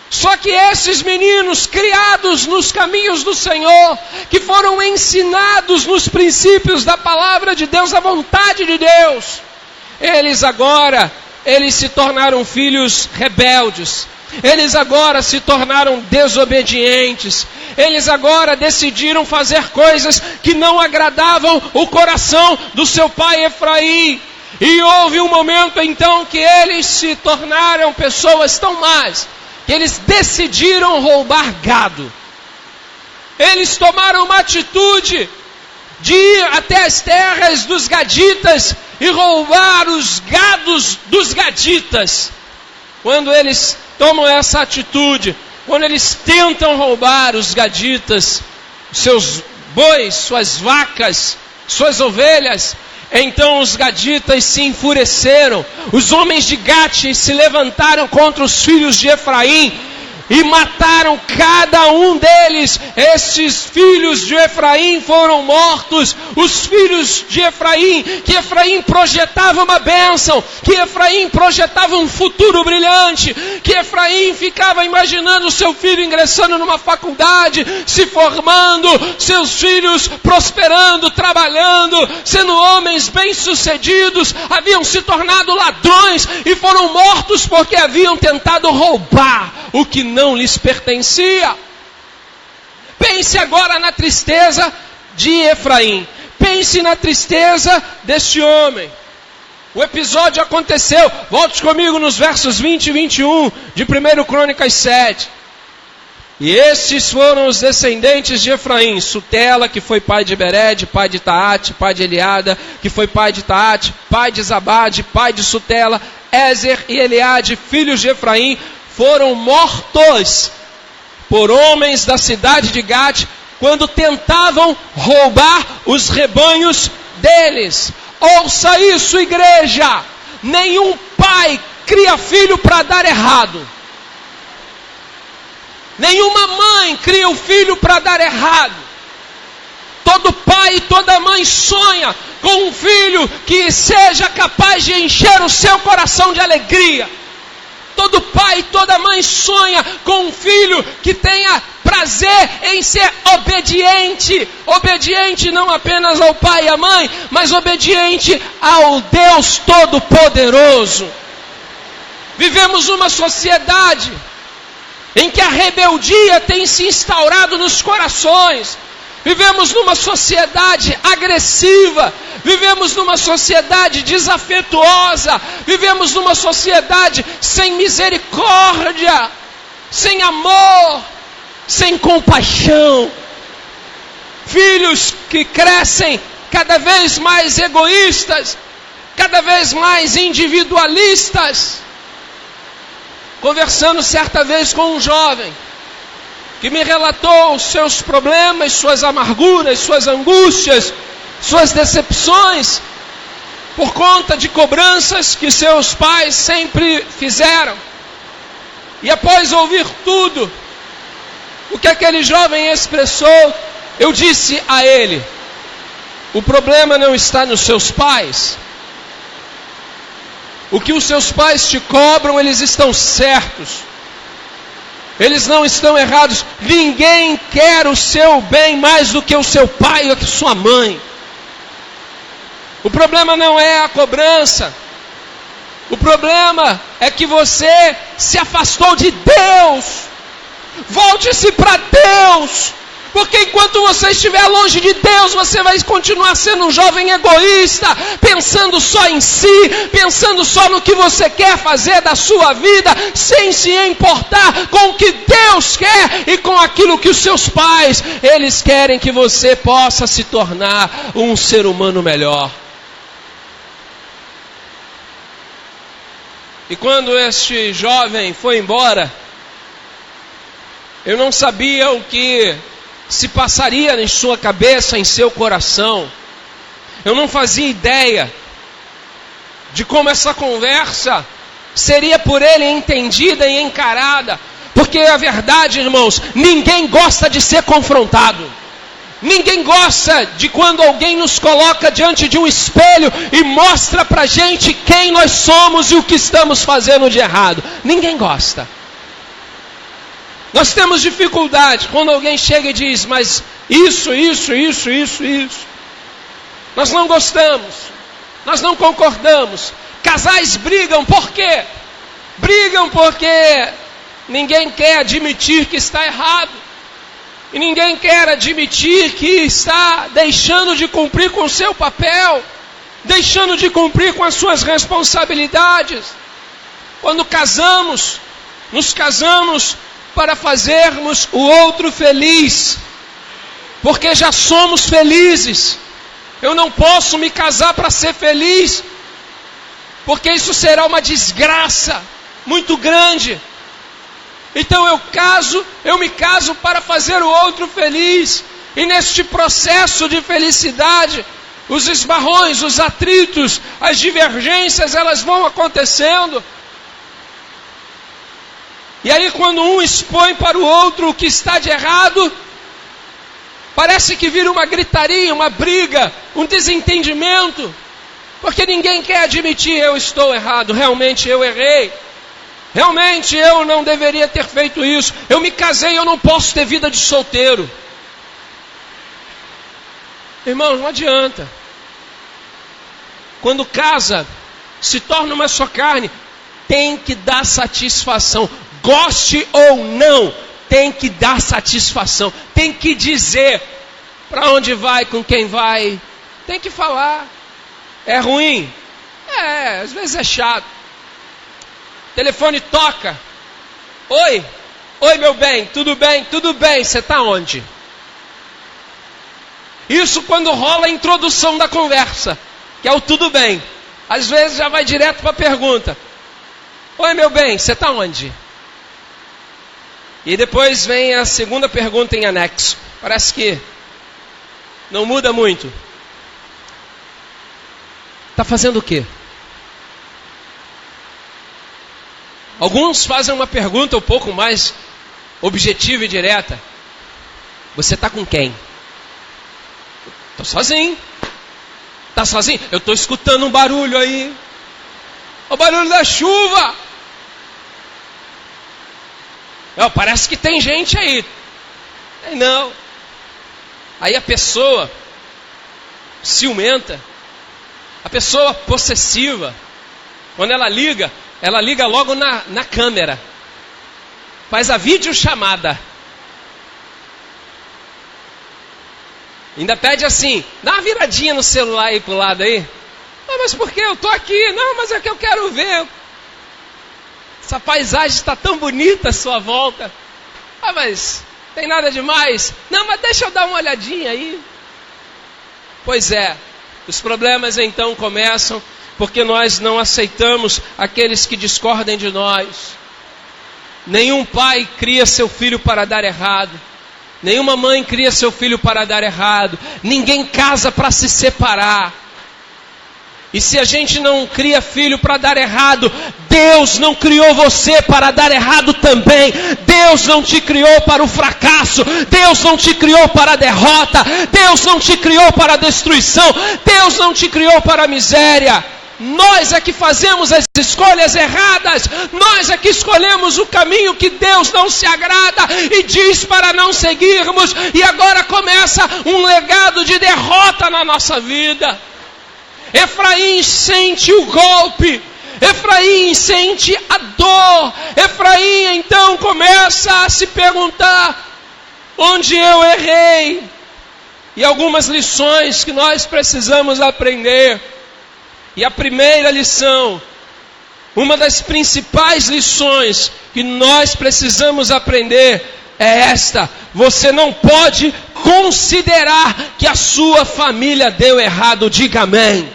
S2: Só que esses meninos criados nos caminhos do Senhor, que foram ensinados nos princípios da palavra de Deus, da vontade de Deus, eles se tornaram filhos rebeldes. Eles agora se tornaram desobedientes. Eles agora decidiram fazer coisas que não agradavam o coração do seu pai Efraim. E houve um momento então que eles se tornaram pessoas tão más, que eles decidiram roubar gado. Eles tomaram uma atitude de ir até as terras dos gaditas e roubar os gados dos gaditas. Quando eles tomam essa atitude, quando eles tentam roubar os gaditas, seus bois, suas vacas, suas ovelhas, então os gaditas se enfureceram. Os homens de Gate se levantaram contra os filhos de Efraim, e mataram cada um deles. Estes filhos de Efraim foram mortos. Os filhos de Efraim, que Efraim projetava uma bênção, que Efraim projetava um futuro brilhante, que Efraim ficava imaginando seu filho ingressando numa faculdade, se formando, seus filhos prosperando, trabalhando, sendo homens bem-sucedidos, haviam se tornado ladrões e foram mortos porque haviam tentado roubar o que não lhes pertencia. Pense agora na tristeza de Efraim. Pense na tristeza deste homem. O episódio aconteceu, volte comigo nos versos 20 e 21 de 1 Crônicas 7. E estes foram os descendentes de Efraim: Sutela, que foi pai de Bered, pai de Taate, pai de Eliada, que foi pai de Taate, pai de Zabade, pai de Sutela. Ezer e Eliade, filhos de Efraim, foram mortos por homens da cidade de Gate, quando tentavam roubar os rebanhos deles. Ouça isso, igreja: nenhum pai cria filho para dar errado. Nenhuma mãe cria o filho para dar errado. Todo pai e toda mãe sonha com um filho que seja capaz de encher o seu coração de alegria. Todo pai e toda mãe sonha com um filho que tenha prazer em ser obediente. Obediente não apenas ao pai e à mãe, mas obediente ao Deus Todo-Poderoso. Vivemos uma sociedade em que a rebeldia tem se instaurado nos corações. Vivemos numa sociedade agressiva, vivemos numa sociedade desafetuosa, vivemos numa sociedade sem misericórdia, sem amor, sem compaixão. Filhos que crescem cada vez mais egoístas, cada vez mais individualistas. Conversando certa vez com um jovem que me relatou os seus problemas, suas amarguras, suas angústias, suas decepções, por conta de cobranças que seus pais sempre fizeram. E após ouvir tudo o que aquele jovem expressou, eu disse a ele: o problema não está nos seus pais. O que os seus pais te cobram, eles estão certos. Eles não estão errados. Ninguém quer o seu bem mais do que o seu pai ou que sua mãe. O problema não é a cobrança. O problema é que você se afastou de Deus. Volte-se para Deus. Porque enquanto você estiver longe de Deus, você vai continuar sendo um jovem egoísta, pensando só em si, pensando só no que você quer fazer da sua vida, sem se importar com o que Deus quer e com aquilo que os seus pais, eles querem que você possa se tornar um ser humano melhor. E quando este jovem foi embora, eu não sabia o que se passaria em sua cabeça, em seu coração. Eu não fazia ideia de como essa conversa seria por ele entendida e encarada. Porque a verdade, irmãos, ninguém gosta de ser confrontado. Ninguém gosta de quando alguém nos coloca diante de um espelho e mostra pra gente quem nós somos e o que estamos fazendo de errado. Ninguém gosta. Nós temos dificuldade quando alguém chega e diz: mas isso. Nós não gostamos, nós não concordamos. Casais brigam, por quê? Brigam porque ninguém quer admitir que está errado. E ninguém quer admitir que está deixando de cumprir com o seu papel, deixando de cumprir com as suas responsabilidades. Quando casamos, nos casamos para fazermos o outro feliz, porque já somos felizes. Eu não posso me casar para ser feliz, porque isso será uma desgraça muito grande. Então eu me caso para fazer o outro feliz. E neste processo de felicidade, os esbarrões, os atritos, as divergências, elas vão acontecendo. E aí quando um expõe para o outro o que está de errado, parece que vira uma gritaria, uma briga, um desentendimento, porque ninguém quer admitir: eu estou errado, realmente eu errei, realmente eu não deveria ter feito isso, eu me casei, eu não posso ter vida de solteiro. Irmãos, não adianta. Quando casa, se torna uma só carne, tem que dar satisfação. Goste ou não, tem que dar satisfação. Tem que dizer para onde vai, com quem vai. Tem que falar. É ruim? É, às vezes é chato. Telefone toca. Oi, oi meu bem, tudo bem? Tudo bem, você está onde? Isso quando rola a introdução da conversa, que é o tudo bem. Às vezes já vai direto para a pergunta: oi meu bem, você está onde? E depois vem a segunda pergunta em anexo. Parece que não muda muito. Está fazendo o quê? Alguns fazem uma pergunta um pouco mais objetiva e direta: você está com quem? Estou sozinho. Está sozinho? Eu estou escutando um barulho aí. O barulho da chuva. Parece que tem gente aí. Não. Aí a pessoa ciumenta, a pessoa possessiva, quando ela liga logo na câmera. Faz a videochamada. Ainda pede assim: dá uma viradinha no celular aí pro lado aí. Mas por que? Eu estou aqui. Não, mas é que eu quero ver. Essa paisagem está tão bonita à sua volta. Mas tem nada demais. Não, mas deixa eu dar uma olhadinha aí. Pois é, os problemas então começam porque nós não aceitamos aqueles que discordem de nós. Nenhum pai cria seu filho para dar errado. Nenhuma mãe cria seu filho para dar errado. Ninguém casa para se separar. E se a gente não cria filho para dar errado, Deus não criou você para dar errado também. Deus não te criou para o fracasso. Deus não te criou para a derrota. Deus não te criou para a destruição. Deus não te criou para a miséria. Nós é que fazemos as escolhas erradas. Nós é que escolhemos o caminho que Deus não se agrada e diz para não seguirmos. E agora começa um legado de derrota na nossa vida. Efraim sente o golpe. Efraim sente a dor. Efraim então começa a se perguntar: onde eu errei? E algumas lições que nós precisamos aprender. E a primeira lição, uma das principais lições que nós precisamos aprender é esta: você não pode considerar que a sua família deu errado. Diga amém.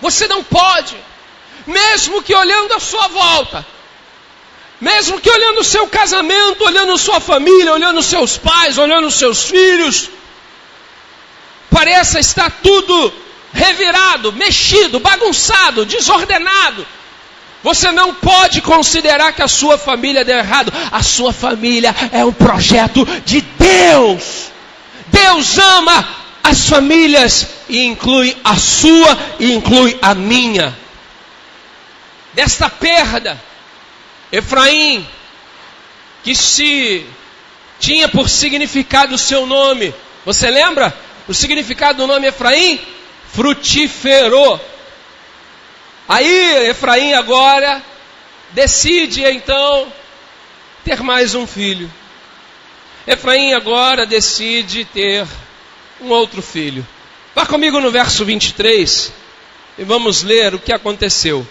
S2: Você não pode, mesmo que olhando a sua volta, mesmo que olhando o seu casamento, olhando sua família, olhando seus pais, olhando seus filhos, pareça estar tudo revirado, mexido, bagunçado, desordenado. Você não pode considerar que a sua família deu errado. A sua família é um projeto de Deus. Deus ama as famílias e inclui a sua e inclui a minha. Desta perda, Efraim, que se tinha por significado o seu nome, você lembra? O significado do nome Efraim? Frutífero. Aí Efraim agora decide então ter mais um filho. Efraim agora decide ter um outro filho. Vá comigo no verso 23 e vamos ler o que aconteceu.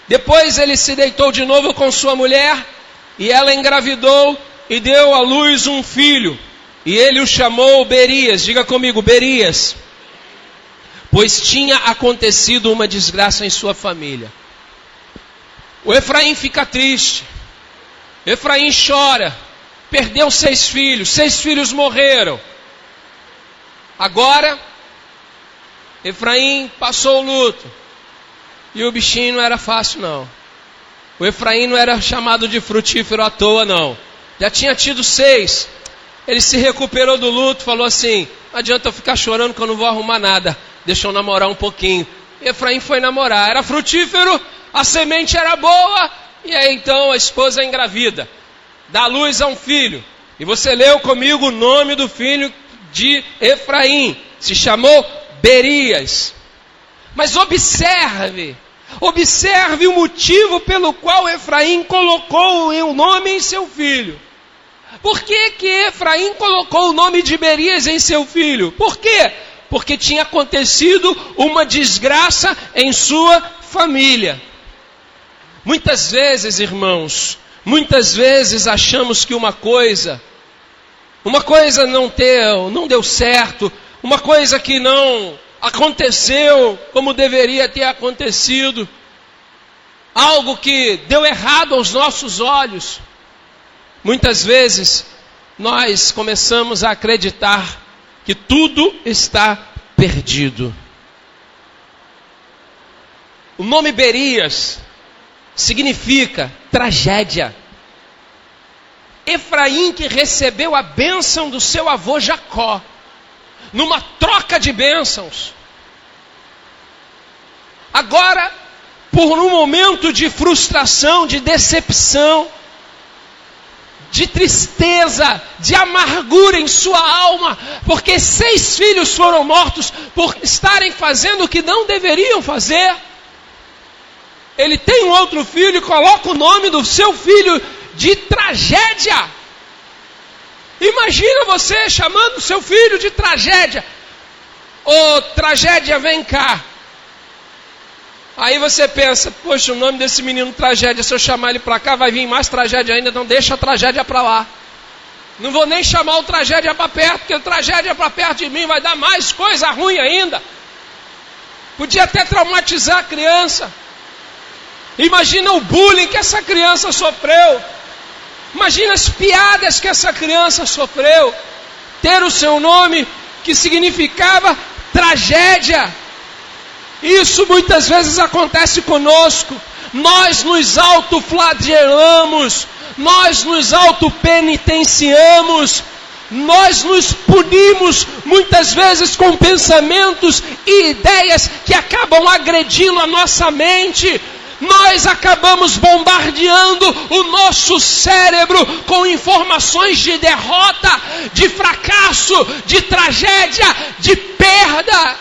S2: Depois ele se deitou de novo com sua mulher e ela engravidou e deu à luz um filho. E ele o chamou Berias. Diga comigo, Berias. Pois tinha acontecido uma desgraça em sua família. O Efraim fica triste. Efraim chora. Perdeu 6 filhos. 6 filhos morreram. Agora, Efraim passou o luto. E o bichinho não era fácil não. O Efraim não era chamado de frutífero à toa, não. Já tinha tido 6. Ele se recuperou do luto, falou assim: não adianta eu ficar chorando que eu não vou arrumar nada. Deixa eu namorar um pouquinho. E Efraim foi namorar. Era frutífero, a semente era boa, e aí então a esposa engravida. Dá luz a um filho. E você leu comigo o nome do filho de Efraim. Se chamou Berias. Mas observe o motivo pelo qual Efraim colocou o nome em seu filho. Por que que Efraim colocou o nome de Berias em seu filho? Por quê? Porque tinha acontecido uma desgraça em sua família. Muitas vezes, irmãos, achamos que uma coisa não deu certo, uma coisa que não aconteceu como deveria ter acontecido, algo que deu errado aos nossos olhos. Muitas vezes nós começamos a acreditar que tudo está perdido. O nome Berias significa tragédia. Efraim, que recebeu a bênção do seu avô Jacó, numa troca de bênçãos, agora, por um momento de frustração, de decepção, de tristeza, de amargura em sua alma, porque 6 filhos foram mortos por estarem fazendo o que não deveriam fazer. Ele tem um outro filho e coloca o nome do seu filho de tragédia. Imagina você chamando seu filho de tragédia. Ô, tragédia, vem cá. Aí você pensa: poxa, o nome desse menino tragédia, se eu chamar ele para cá vai vir mais tragédia ainda, então deixa a tragédia para lá. Não vou nem chamar o tragédia para perto, porque o tragédia para perto de mim vai dar mais coisa ruim ainda. Podia até traumatizar a criança. Imagina o bullying que essa criança sofreu. Imagina as piadas que essa criança sofreu. Ter o seu nome que significava tragédia. Isso muitas vezes acontece conosco. Nós nos autoflagelamos, nós nos autopenitenciamos, nós nos punimos muitas vezes com pensamentos e ideias que acabam agredindo a nossa mente. Nós acabamos bombardeando o nosso cérebro com informações de derrota, de fracasso, de tragédia, de perda,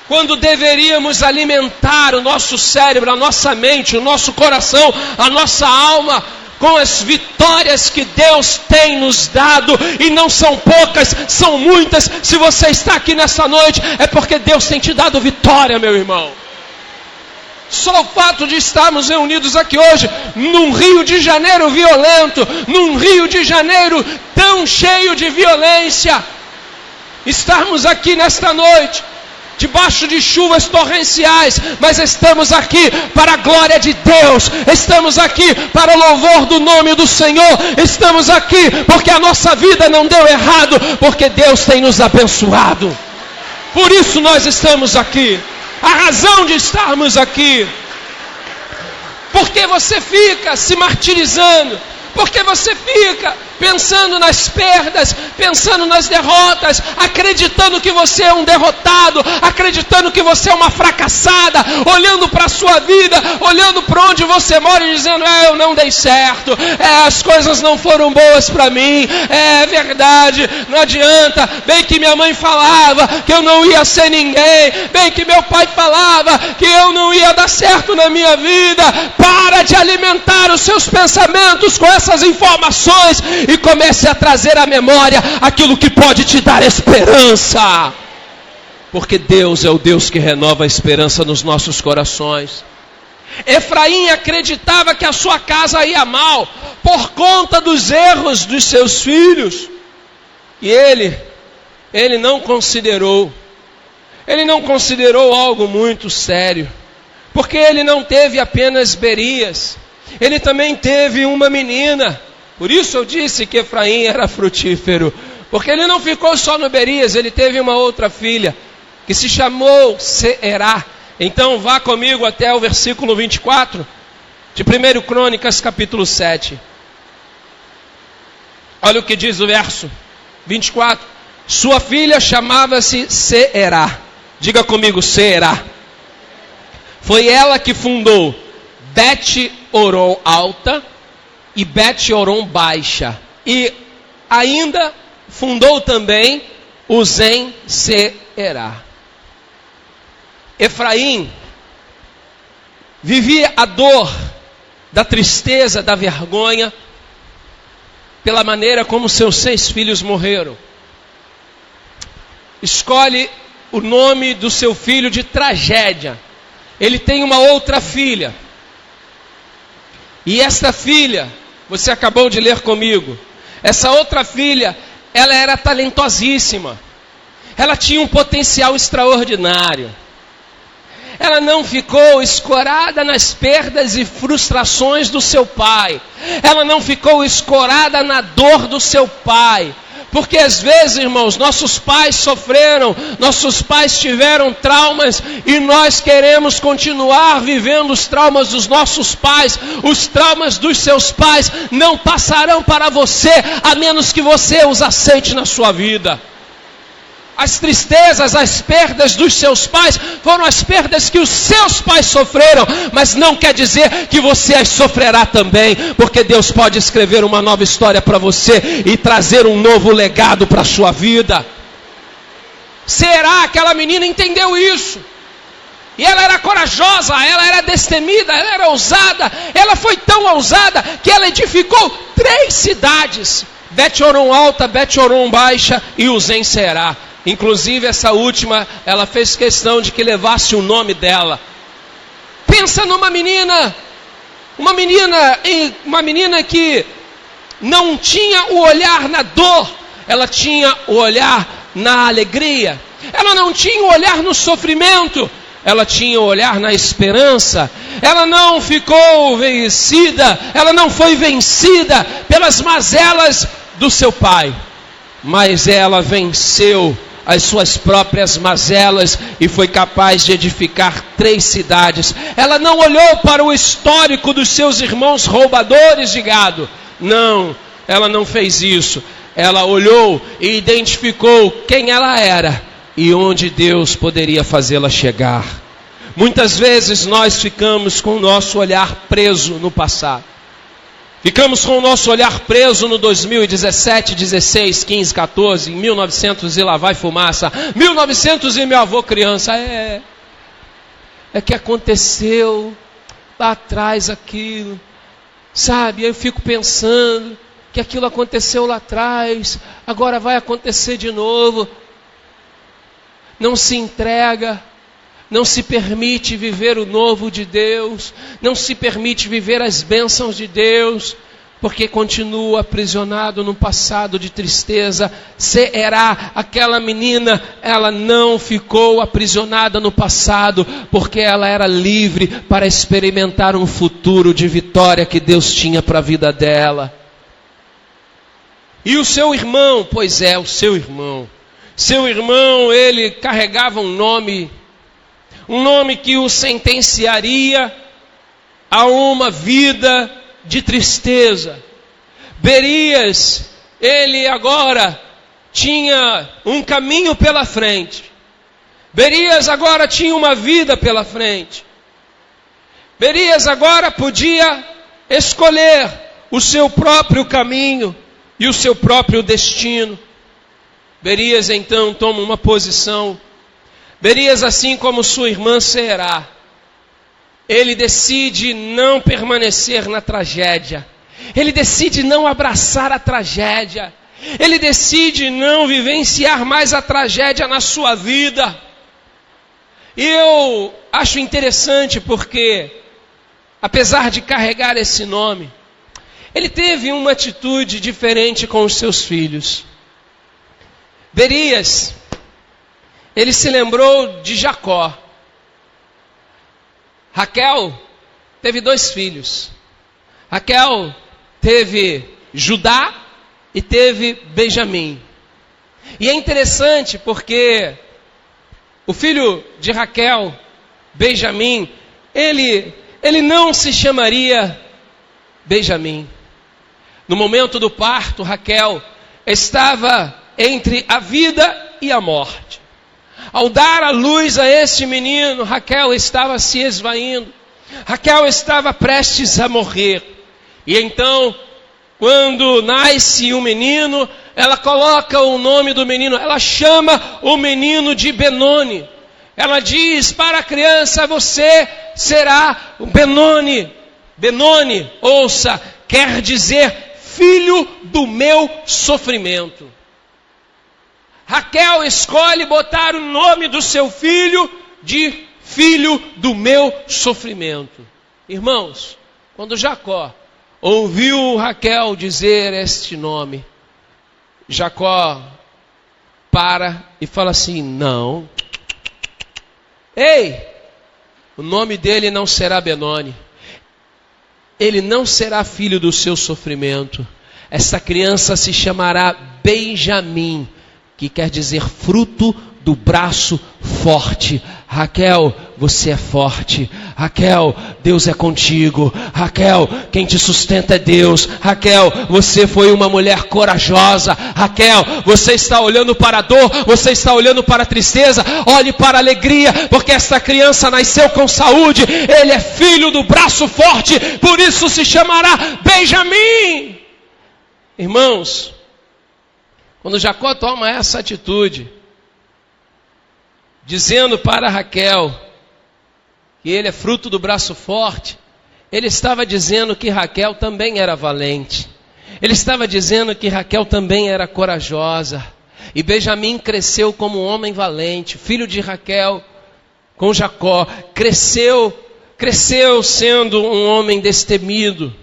S2: quando deveríamos alimentar o nosso cérebro, a nossa mente, o nosso coração, a nossa alma, com as vitórias que Deus tem nos dado, e não são poucas, são muitas. Se você está aqui nessa noite, é porque Deus tem te dado vitória, meu irmão. Só o fato de estarmos reunidos aqui hoje, num Rio de Janeiro violento, num Rio de Janeiro tão cheio de violência, estarmos aqui nesta noite, debaixo de chuvas torrenciais, mas estamos aqui para a glória de Deus, estamos aqui para o louvor do nome do Senhor, estamos aqui porque a nossa vida não deu errado, porque Deus tem nos abençoado. Por isso nós estamos aqui. A razão de estarmos aqui. Porque você fica se martirizando, porque você fica pensando nas perdas, pensando nas derrotas, acreditando que você é um derrotado, acreditando que você é uma fracassada, olhando para a sua vida, olhando para onde você mora e dizendo: eu não dei certo, as coisas não foram boas para mim, é verdade, não adianta, bem que minha mãe falava que eu não ia ser ninguém, bem que meu pai falava que eu não ia dar certo na minha vida. Para de alimentar os seus pensamentos com essas informações e comece a trazer à memória aquilo que pode te dar esperança. Porque Deus é o Deus que renova a esperança nos nossos corações. Efraim acreditava que a sua casa ia mal por conta dos erros dos seus filhos. E ele não considerou algo muito sério. Porque ele não teve apenas Berias, ele também teve uma menina. Por isso eu disse que Efraim era frutífero, porque ele não ficou só no Berias, ele teve uma outra filha, que se chamou Será. Então vá comigo até o versículo 24, de 1 Crônicas capítulo 7. Olha o que diz o verso 24. Sua filha chamava-se Seerá. Diga comigo, Seerá. Foi ela que fundou Bet-Horon Alta e Bet-Horon Baixa. E ainda fundou também Uzen-Seerá. Efraim vivia a dor da tristeza, da vergonha, pela maneira como seus 6 filhos morreram. Escolhe o nome do seu filho de tragédia. Ele tem uma outra filha. E esta filha, você acabou de ler comigo, essa outra filha, ela era talentosíssima. Ela tinha um potencial extraordinário. Ela não ficou escorada nas perdas e frustrações do seu pai. Ela não ficou escorada na dor do seu pai. Porque às vezes, irmãos, nossos pais sofreram, nossos pais tiveram traumas e nós queremos continuar vivendo os traumas dos nossos pais. Os traumas dos seus pais não passarão para você, a menos que você os aceite na sua vida. As tristezas, as perdas dos seus pais foram as perdas que os seus pais sofreram, mas não quer dizer que você as sofrerá também, porque Deus pode escrever uma nova história para você e trazer um novo legado para a sua vida. Será aquela menina entendeu isso? E ela era corajosa, ela era destemida, ela era ousada. Ela foi tão ousada que ela edificou 3 cidades: Bet-Horon Alta, Bet-Horon Baixa e Uzen-Seerá. Inclusive essa última, ela fez questão de que levasse o nome dela. Pensa numa menina, uma menina que não tinha o olhar na dor, ela tinha o olhar na alegria. Ela não tinha o olhar no sofrimento, ela tinha o olhar na esperança. Ela não ficou vencida, ela não foi vencida pelas mazelas do seu pai, mas ela venceu as suas próprias mazelas e foi capaz de edificar 3 cidades. Ela não olhou para o histórico dos seus irmãos roubadores de gado. Não, ela não fez isso. Ela olhou e identificou quem ela era e onde Deus poderia fazê-la chegar. Muitas vezes nós ficamos com o nosso olhar preso no passado. Ficamos com o nosso olhar preso no 2017, 16, 15, 14, em 1900 e lá vai fumaça, 1900 e meu avô criança. É que aconteceu lá atrás aquilo, sabe? Eu fico pensando que aquilo aconteceu lá atrás, agora vai acontecer de novo. Não se entrega. Não se permite viver o novo de Deus, não se permite viver as bênçãos de Deus, porque continua aprisionado no passado de tristeza. Será aquela menina, ela não ficou aprisionada no passado, porque ela era livre para experimentar um futuro de vitória que Deus tinha para a vida dela. E o seu irmão, pois é, o seu irmão, ele carregava um nome que o sentenciaria a uma vida de tristeza. Berias, ele agora tinha um caminho pela frente. Berias agora tinha uma vida pela frente. Berias agora podia escolher o seu próprio caminho e o seu próprio destino. Berias então toma uma posição. Berias, assim como sua irmã Seerá, ele decide não permanecer na tragédia. Ele decide não abraçar a tragédia. Ele decide não vivenciar mais a tragédia na sua vida. E eu acho interessante porque, apesar de carregar esse nome, ele teve uma atitude diferente com os seus filhos. Berias, ele se lembrou de Jacó. Raquel teve 2 filhos. Raquel teve Judá e teve Benjamim. E é interessante porque o filho de Raquel, Benjamim, ele ele não se chamaria Benjamim. No momento do parto, Raquel estava entre a vida e a morte. Ao dar a luz a este menino, Raquel estava se esvaindo. Raquel estava prestes a morrer. E então, quando nasce um menino, ela coloca o nome do menino, ela chama o menino de Benoni. Ela diz para a criança: você será o Benoni. Benoni, ouça, quer dizer filho do meu sofrimento. Raquel escolhe botar o nome do seu filho de filho do meu sofrimento. Irmãos, quando Jacó ouviu Raquel dizer este nome, Jacó para e fala assim: não. Ei, o nome dele não será Benoni. Ele não será filho do seu sofrimento. Essa criança se chamará Benjamim, que quer dizer fruto do braço forte. Raquel, você é forte. Raquel, Deus é contigo. Raquel, quem te sustenta é Deus. Raquel, você foi uma mulher corajosa. Raquel, você está olhando para a dor, você está olhando para a tristeza. Olhe para a alegria, porque esta criança nasceu com saúde. Ele é filho do braço forte, por isso se chamará Benjamim. Irmãos, quando Jacó toma essa atitude, dizendo para Raquel que ele é fruto do braço forte, ele estava dizendo que Raquel também era valente. Ele estava dizendo que Raquel também era corajosa. E Benjamim cresceu como um homem valente, filho de Raquel com Jacó. Cresceu sendo um homem destemido.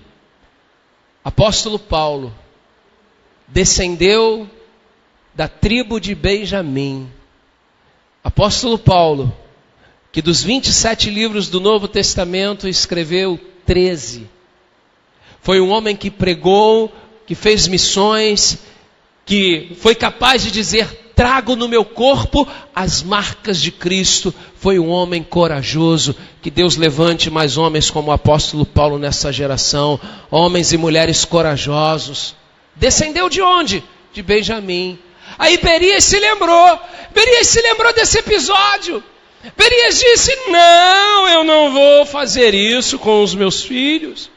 S2: Apóstolo Paulo descendeu da tribo de Benjamim. Apóstolo Paulo, que dos 27 livros do Novo Testamento escreveu 13. Foi um homem que pregou, que fez missões, que foi capaz de dizer: trago no meu corpo as marcas de Cristo. Foi um homem corajoso. Que Deus levante mais homens como o apóstolo Paulo nessa geração. Homens e mulheres corajosos. Descendeu de onde? De Benjamim. Aí Berias se lembrou desse episódio. Berias disse: não, eu não vou fazer isso com os meus filhos.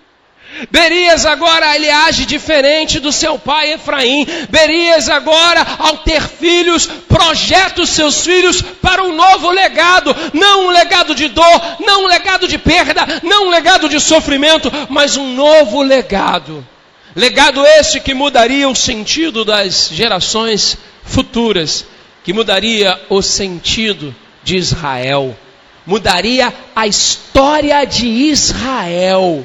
S2: Berias agora ele age diferente do seu pai Efraim. Berias agora, ao ter filhos, projeta os seus filhos para um novo legado. Não um legado de dor, não um legado de perda, não um legado de sofrimento, mas um novo legado. Legado este que mudaria o sentido das gerações futuras, que mudaria o sentido de Israel, mudaria a história de Israel.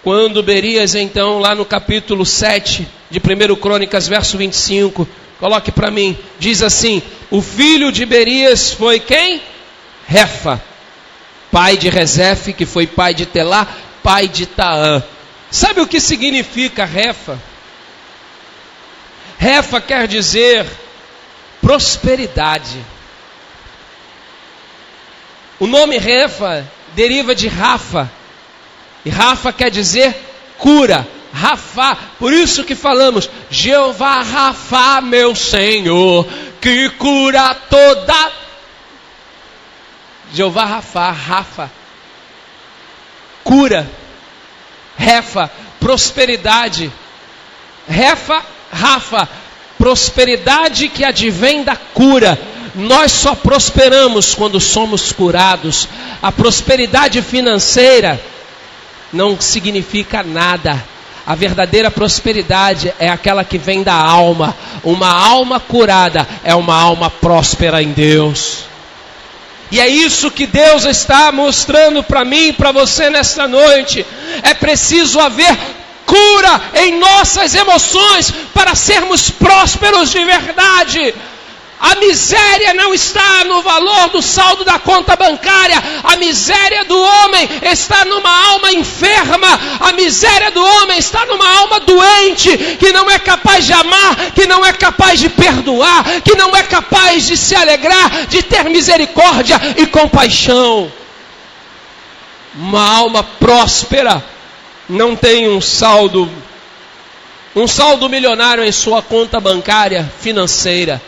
S2: Quando Berias, então, lá no capítulo 7 de 1 Crônicas, verso 25, coloque para mim, diz assim: o filho de Berias foi quem? Refa, pai de Rezefe, que foi pai de Telá, pai de Taã. Sabe o que significa Refa? Refa quer dizer prosperidade. O nome Refa deriva de Rafa. E Rafa quer dizer cura. Rafa, por isso que falamos: Jeová Rafa, meu Senhor, que cura toda. Jeová Rafa, Rafa, cura. Refa, prosperidade. Refa, Rafa, prosperidade que advém da cura. Nós só prosperamos quando somos curados. A prosperidade financeira não significa nada. A verdadeira prosperidade é aquela que vem da alma. Uma alma curada é uma alma próspera em Deus. E é isso que Deus está mostrando para mim e para você nesta noite. É preciso haver cura em nossas emoções para sermos prósperos de verdade. A miséria não está no valor do saldo da conta bancária. A miséria do homem está numa alma enferma. A miséria do homem está numa alma doente, que não é capaz de amar, que não é capaz de perdoar, que não é capaz de se alegrar, de ter misericórdia e compaixão. Uma alma próspera não tem um saldo milionário em sua conta bancária financeira,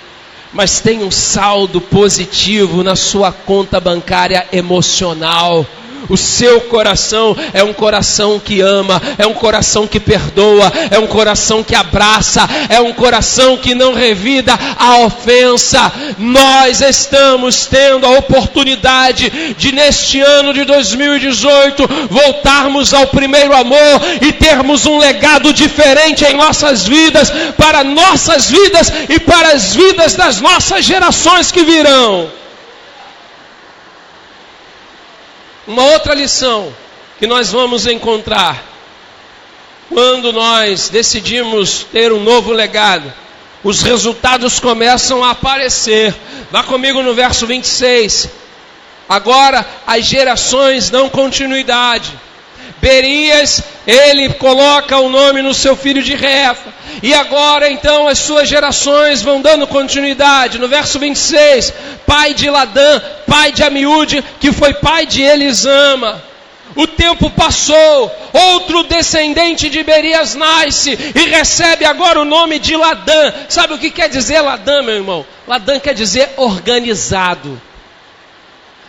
S2: mas tem um saldo positivo na sua conta bancária emocional. O seu coração é um coração que ama, é um coração que perdoa, é um coração que abraça, é um coração que não revida a ofensa. Nós estamos tendo a oportunidade de, neste ano de 2018, voltarmos ao primeiro amor e termos um legado diferente em nossas vidas, para nossas vidas e para as vidas das nossas gerações que virão. Uma outra lição que nós vamos encontrar quando nós decidimos ter um novo legado, os resultados começam a aparecer. Vá comigo no verso 26. Agora as gerações dão continuidade. Berias, ele coloca o nome no seu filho de Refa. E agora então as suas gerações vão dando continuidade. No verso 26, pai de Ladã, pai de Amiúde, que foi pai de Elisama. O tempo passou, outro descendente de Berias nasce e recebe agora o nome de Ladã. Sabe o que quer dizer Ladã, meu irmão? Ladã quer dizer organizado.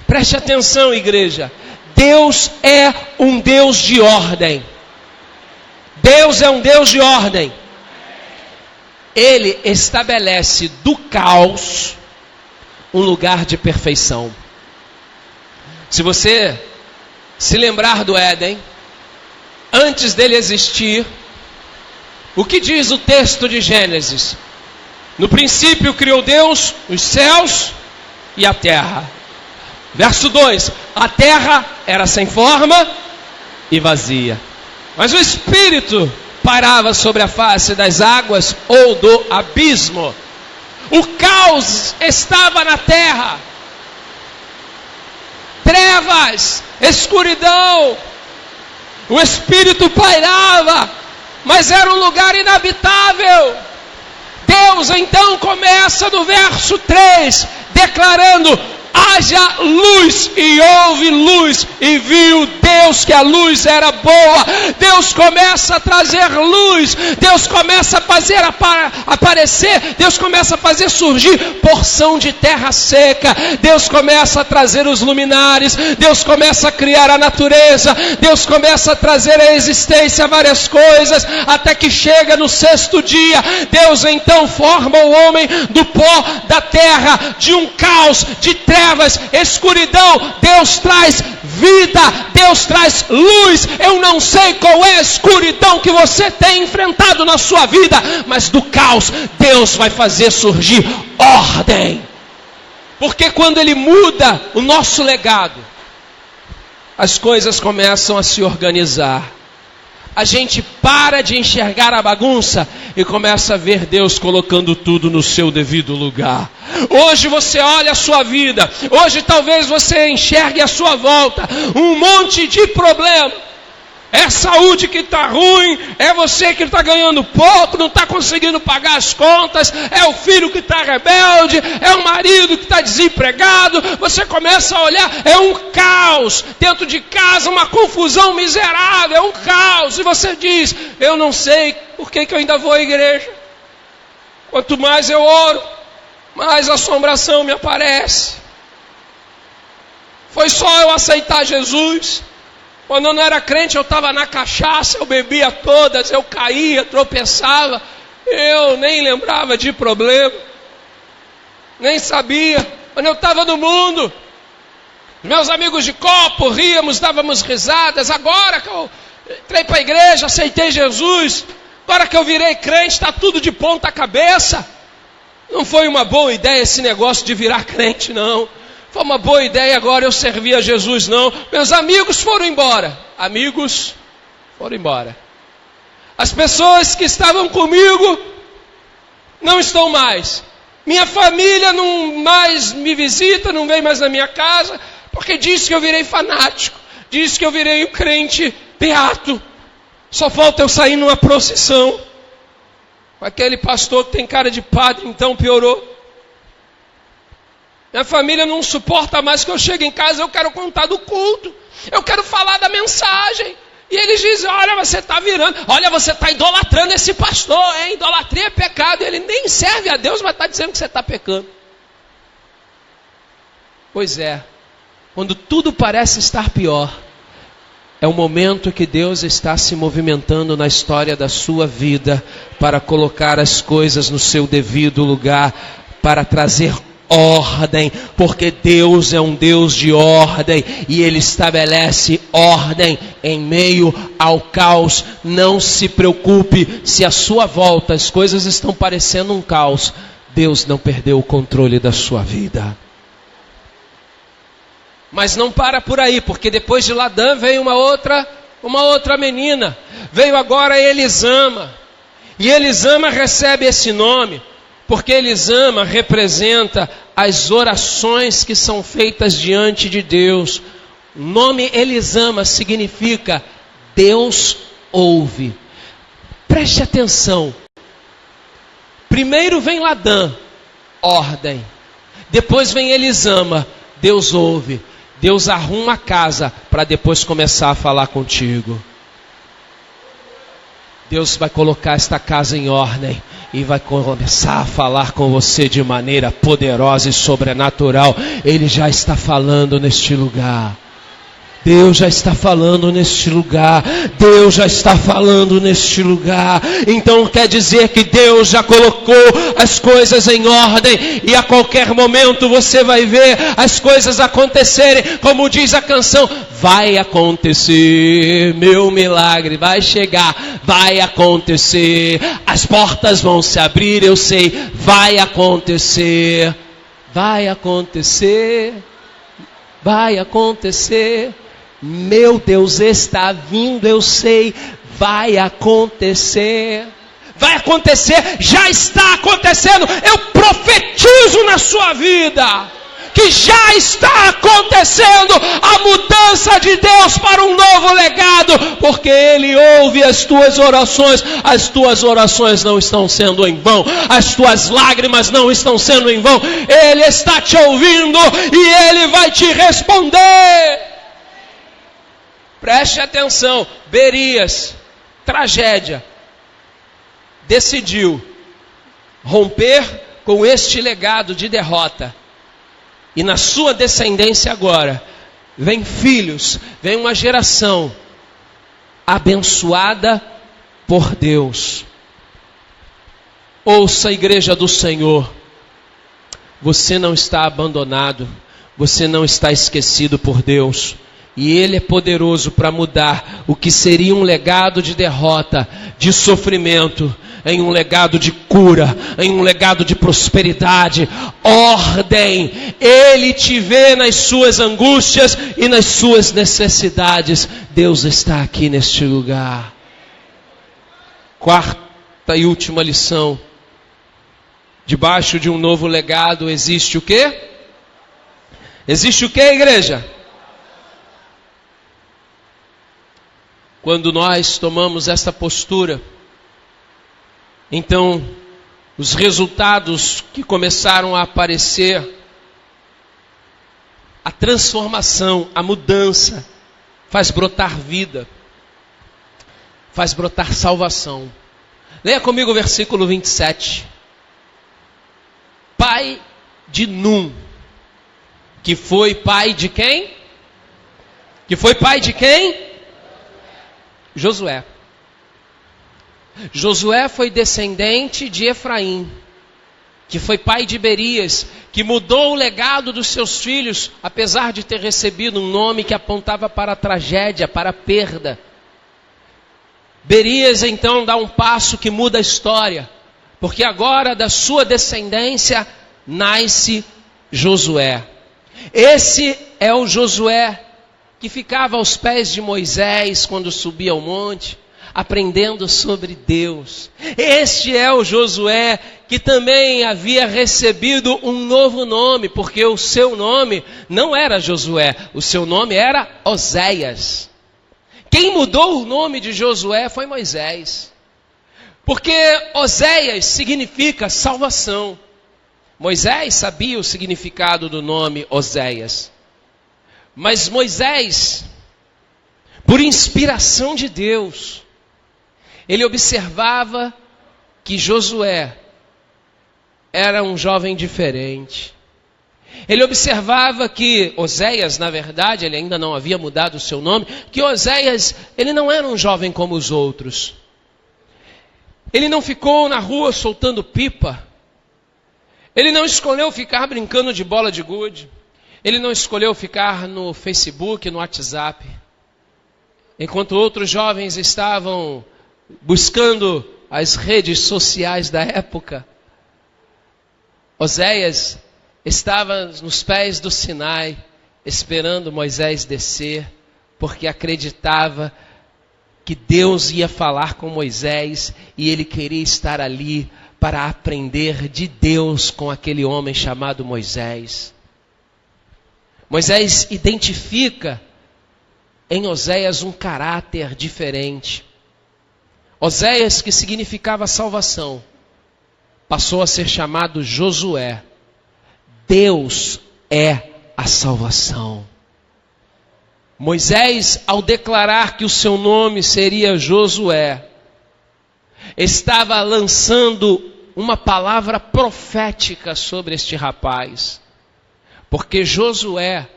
S2: Preste atenção, igreja. Deus é um Deus de ordem. Deus é um Deus de ordem. Ele estabelece do caos um lugar de perfeição. Se você se lembrar do Éden, antes dele existir, o que diz o texto de Gênesis? No princípio criou Deus os céus e a terra. Verso 2, a terra era sem forma e vazia, mas o Espírito pairava sobre a face das águas ou do abismo. O caos estava na terra, trevas, escuridão, o Espírito pairava, mas era um lugar inabitável. Deus então começa no verso 3, declarando: haja luz, e houve luz, e viu Deus que a luz era boa. Deus começa a trazer luz, Deus começa a fazer aparecer, Deus começa a fazer surgir porção de terra seca, Deus começa a trazer os luminares, Deus começa a criar a natureza, Deus começa a trazer à existência várias coisas, até que chega no sexto dia. Deus então forma o homem do pó da terra, de um caos, de trevas, escuridão. Deus traz vida, Deus traz luz. Eu não sei qual é a escuridão que você tem enfrentado na sua vida, mas do caos Deus vai fazer surgir ordem. Porque quando Ele muda o nosso legado, as coisas começam a se organizar. A gente para de enxergar a bagunça e começa a ver Deus colocando tudo no seu devido lugar. Hoje você olha a sua vida, hoje talvez você enxergue à sua volta um monte de problema. É saúde que está ruim, é você que está ganhando pouco, não está conseguindo pagar as contas, é o filho que está rebelde, é o marido que está desempregado. Você começa a olhar, é um caos dentro de casa, uma confusão miserável, é um caos. E você diz: eu não sei por que eu ainda vou à igreja. Quanto mais eu oro, mais assombração me aparece. Foi só eu aceitar Jesus. Quando eu não era crente, eu estava na cachaça, eu bebia todas, eu caía, tropeçava, eu nem lembrava de problema, nem sabia. Quando eu estava no mundo, meus amigos de copo, ríamos, dávamos risadas. Agora que eu entrei para a igreja, aceitei Jesus, agora que eu virei crente, está tudo de ponta cabeça. Não foi uma boa ideia esse negócio de virar crente, não. Foi uma boa ideia agora eu servir a Jesus, não. Meus amigos foram embora. Amigos foram embora. As pessoas que estavam comigo não estão mais. Minha família não mais me visita, não vem mais na minha casa, porque diz que eu virei fanático, diz que eu virei um crente beato. Só falta eu sair numa procissão. Aquele pastor que tem cara de padre, então piorou. Minha família não suporta mais que eu chegue em casa, eu quero contar do culto. Eu quero falar da mensagem. E eles dizem, olha, você está virando, olha, você está idolatrando esse pastor, hein? Idolatria é pecado. Ele nem serve a Deus, mas está dizendo que você está pecando. Pois é, quando tudo parece estar pior, é o momento que Deus está se movimentando na história da sua vida para colocar as coisas no seu devido lugar, para trazer ordem, porque Deus é um Deus de ordem e Ele estabelece ordem em meio ao caos. Não se preocupe se à sua volta as coisas estão parecendo um caos. Deus não perdeu o controle da sua vida. Mas não para por aí, porque depois de Ladã veio uma outra menina. Veio agora Elisama. E Elisama recebe esse nome porque Elisama representa as orações que são feitas diante de Deus. O nome Elisama significa Deus ouve. Preste atenção. Primeiro vem Ladã, ordem. Depois vem Elisama, Deus ouve. Deus arruma a casa para depois começar a falar contigo. Deus vai colocar esta casa em ordem e vai começar a falar com você de maneira poderosa e sobrenatural. Ele já está falando neste lugar. Deus já está falando neste lugar. Deus já está falando neste lugar. Então quer dizer que Deus já colocou as coisas em ordem. E a qualquer momento você vai ver as coisas acontecerem. Como diz a canção, vai acontecer, meu milagre vai chegar. Vai acontecer, as portas vão se abrir, eu sei. Vai acontecer, vai acontecer, vai acontecer. Meu Deus está vindo, eu sei, vai acontecer. Vai acontecer, já está acontecendo. Eu profetizo na sua vida que já está acontecendo a mudança de Deus para um novo legado, porque Ele ouve as tuas orações. As tuas orações não estão sendo em vão, as tuas lágrimas não estão sendo em vão. Ele está te ouvindo e Ele vai te responder. Preste atenção, Berias, tragédia, decidiu romper com este legado de derrota. E na sua descendência agora, vem filhos, vem uma geração abençoada por Deus. Ouça a igreja do Senhor, você não está abandonado, você não está esquecido por Deus. E Ele é poderoso para mudar o que seria um legado de derrota, de sofrimento, em um legado de cura, em um legado de prosperidade, ordem. Ele te vê nas suas angústias e nas suas necessidades. Deus está aqui neste lugar. Quarta e última lição. Debaixo de um novo legado existe o quê? Existe o quê, igreja? Quando nós tomamos esta postura, então os resultados que começaram a aparecer, a transformação, a mudança, faz brotar vida, faz brotar salvação. Leia comigo o versículo 27. Pai de Num, que foi pai de quem? Que foi pai de quem? Josué. Josué foi descendente de Efraim, que foi pai de Berias, que mudou o legado dos seus filhos, apesar de ter recebido um nome que apontava para a tragédia, para a perda. Berias então dá um passo que muda a história, porque agora da sua descendência nasce Josué. Esse é o Josué que ficava aos pés de Moisés quando subia ao monte, aprendendo sobre Deus. Este é o Josué que também havia recebido um novo nome, porque o seu nome não era Josué, o seu nome era Oséias. Quem mudou o nome de Josué foi Moisés, porque Oséias significa salvação. Moisés sabia o significado do nome Oséias. Mas Moisés, por inspiração de Deus, ele observava que Josué era um jovem diferente. Ele observava que Oséias, na verdade, ele ainda não havia mudado o seu nome, que Oséias, ele não era um jovem como os outros. Ele não ficou na rua soltando pipa. Ele não escolheu ficar brincando de bola de gude. Ele não escolheu ficar no Facebook, no WhatsApp. Enquanto outros jovens estavam buscando as redes sociais da época, Oséias estava nos pés do Sinai, esperando Moisés descer, porque acreditava que Deus ia falar com Moisés e ele queria estar ali para aprender de Deus com aquele homem chamado Moisés. Moisés identifica em Oséias um caráter diferente. Oséias, que significava salvação, passou a ser chamado Josué. Deus é a salvação. Moisés, ao declarar que o seu nome seria Josué, estava lançando uma palavra profética sobre este rapaz. Porque Josué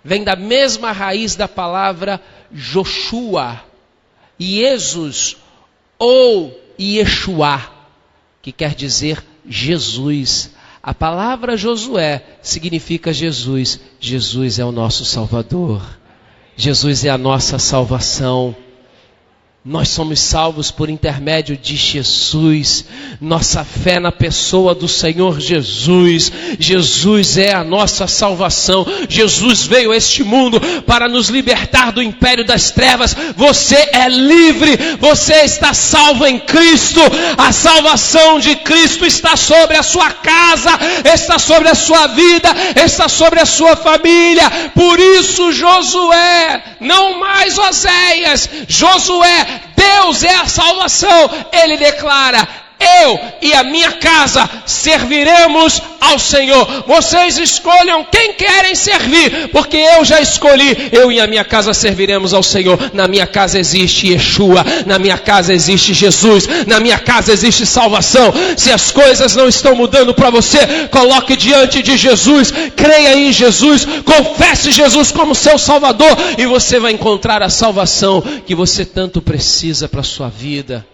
S2: vem da mesma raiz da palavra Joshua, Jesus ou Yeshua, que quer dizer Jesus. A palavra Josué significa Jesus. Jesus é o nosso Salvador. Jesus é a nossa salvação. Nós somos salvos por intermédio de Jesus. Nossa fé na pessoa do Senhor Jesus. Jesus é a nossa salvação. Jesus veio a este mundo para nos libertar do império das trevas. Você é livre. Você está salvo em Cristo. A salvação de Cristo está sobre a sua casa, está sobre a sua vida, está sobre a sua família. Por isso Josué, não mais Oséias, Josué, Deus é a salvação. Ele declara: eu e a minha casa serviremos ao Senhor. Vocês escolham quem querem servir, porque eu já escolhi. Eu e a minha casa serviremos ao Senhor. Na minha casa existe Yeshua, na minha casa existe Jesus, na minha casa existe salvação. Se as coisas não estão mudando para você, coloque diante de Jesus, creia em Jesus, confesse Jesus como seu Salvador, e você vai encontrar a salvação que você tanto precisa para a sua vida.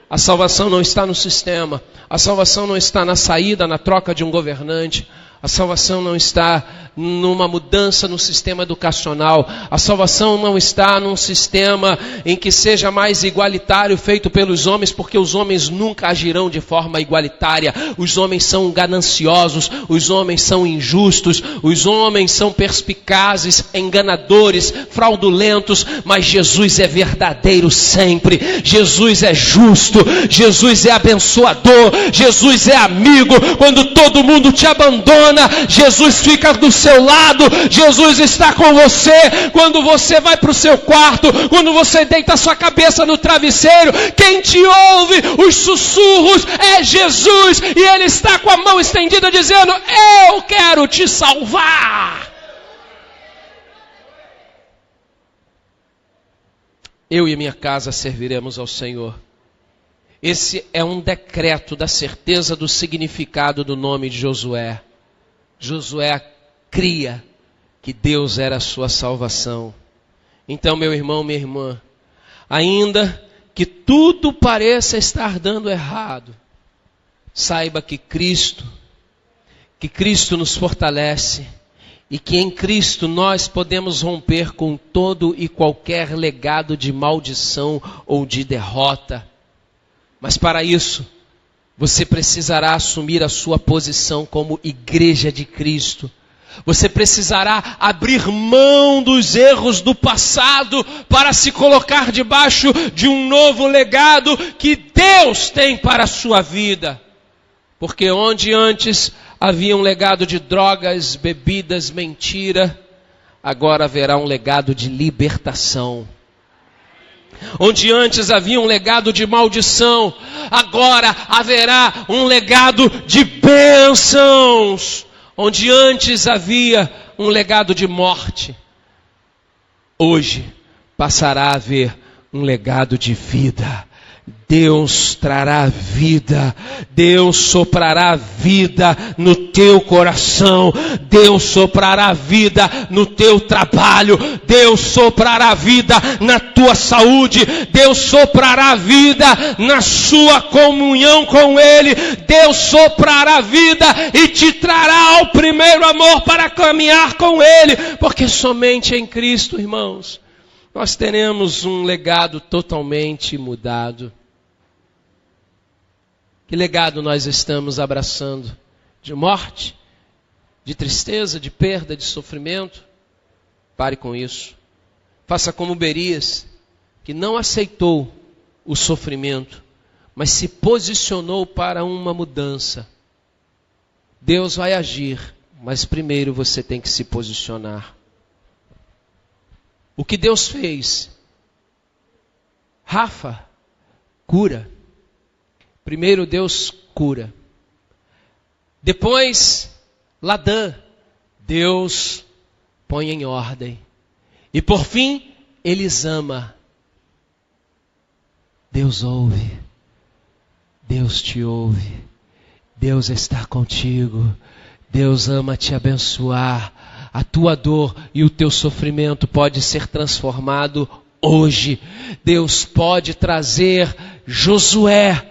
S2: A salvação não está no sistema. A salvação não está na saída, na troca de um governante. A salvação não está numa mudança no sistema educacional. A salvação não está num sistema em que seja mais igualitário feito pelos homens, porque os homens nunca agirão de forma igualitária. Os homens são gananciosos, os homens são injustos, os homens são perspicazes, enganadores, fraudulentos, mas Jesus é verdadeiro sempre. Jesus é justo, Jesus é abençoador, Jesus é amigo. Quando todo mundo te abandona, Jesus fica do seu lado. Jesus está com você quando você vai para o seu quarto, quando você deita a sua cabeça no travesseiro. Quem te ouve os sussurros é Jesus, e Ele está com a mão estendida dizendo: eu quero te salvar. Eu e minha casa serviremos ao Senhor. Esse é um decreto da certeza do significado do nome de Josué. Josué cria que Deus era a sua salvação. Então, meu irmão, minha irmã, ainda que tudo pareça estar dando errado, saiba que Cristo nos fortalece, e que em Cristo nós podemos romper com todo e qualquer legado de maldição ou de derrota. Mas para isso, você precisará assumir a sua posição como igreja de Cristo. Você precisará abrir mão dos erros do passado para se colocar debaixo de um novo legado que Deus tem para a sua vida. Porque onde antes havia um legado de drogas, bebidas, mentira, agora haverá um legado de libertação. Onde antes havia um legado de maldição, agora haverá um legado de bênçãos. Onde antes havia um legado de morte, hoje passará a haver um legado de vida. Deus trará vida, Deus soprará vida no teu coração, Deus soprará vida no teu trabalho, Deus soprará vida na tua saúde, Deus soprará vida na sua comunhão com Ele, Deus soprará vida e te trará ao primeiro amor para caminhar com Ele, porque somente em Cristo, irmãos, nós teremos um legado totalmente mudado. Que legado nós estamos abraçando? De morte? De tristeza? De perda? De sofrimento? Pare com isso. Faça como Berias, que não aceitou o sofrimento, mas se posicionou para uma mudança. Deus vai agir, mas primeiro você tem que se posicionar. O que Deus fez? Rafa, cura. Primeiro Deus cura. Depois, Ladã, Deus põe em ordem. E por fim, Elisama. Deus ouve. Deus te ouve. Deus está contigo. Deus ama te abençoar. A tua dor e o teu sofrimento pode ser transformado hoje. Deus pode trazer Josué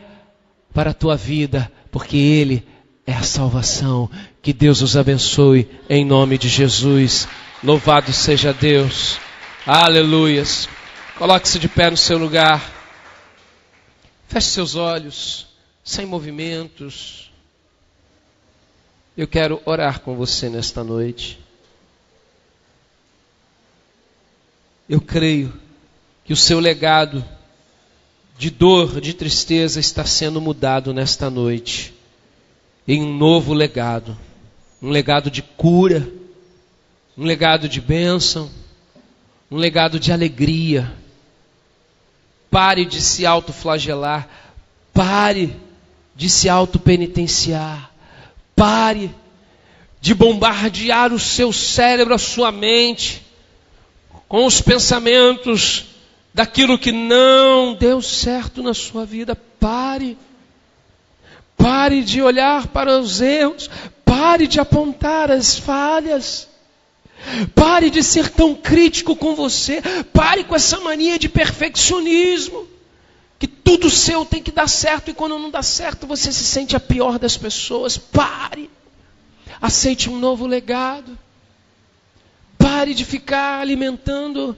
S2: para a tua vida, porque Ele é a salvação. Que Deus os abençoe em nome de Jesus. Louvado seja Deus. Aleluias. Coloque-se de pé no seu lugar. Feche seus olhos, sem movimentos. Eu quero orar com você nesta noite. Eu creio que o seu legado de dor, de tristeza está sendo mudado nesta noite em um novo legado, um legado de cura, um legado de bênção, um legado de alegria. Pare de se autoflagelar, pare de se autopenitenciar, pare de bombardear o seu cérebro, a sua mente com os pensamentos daquilo que não deu certo na sua vida. Pare de olhar para os erros, pare de apontar as falhas, pare de ser tão crítico com você, pare com essa mania de perfeccionismo, que tudo seu tem que dar certo e quando não dá certo você se sente a pior das pessoas. Pare, aceite um novo legado, pare de ficar alimentando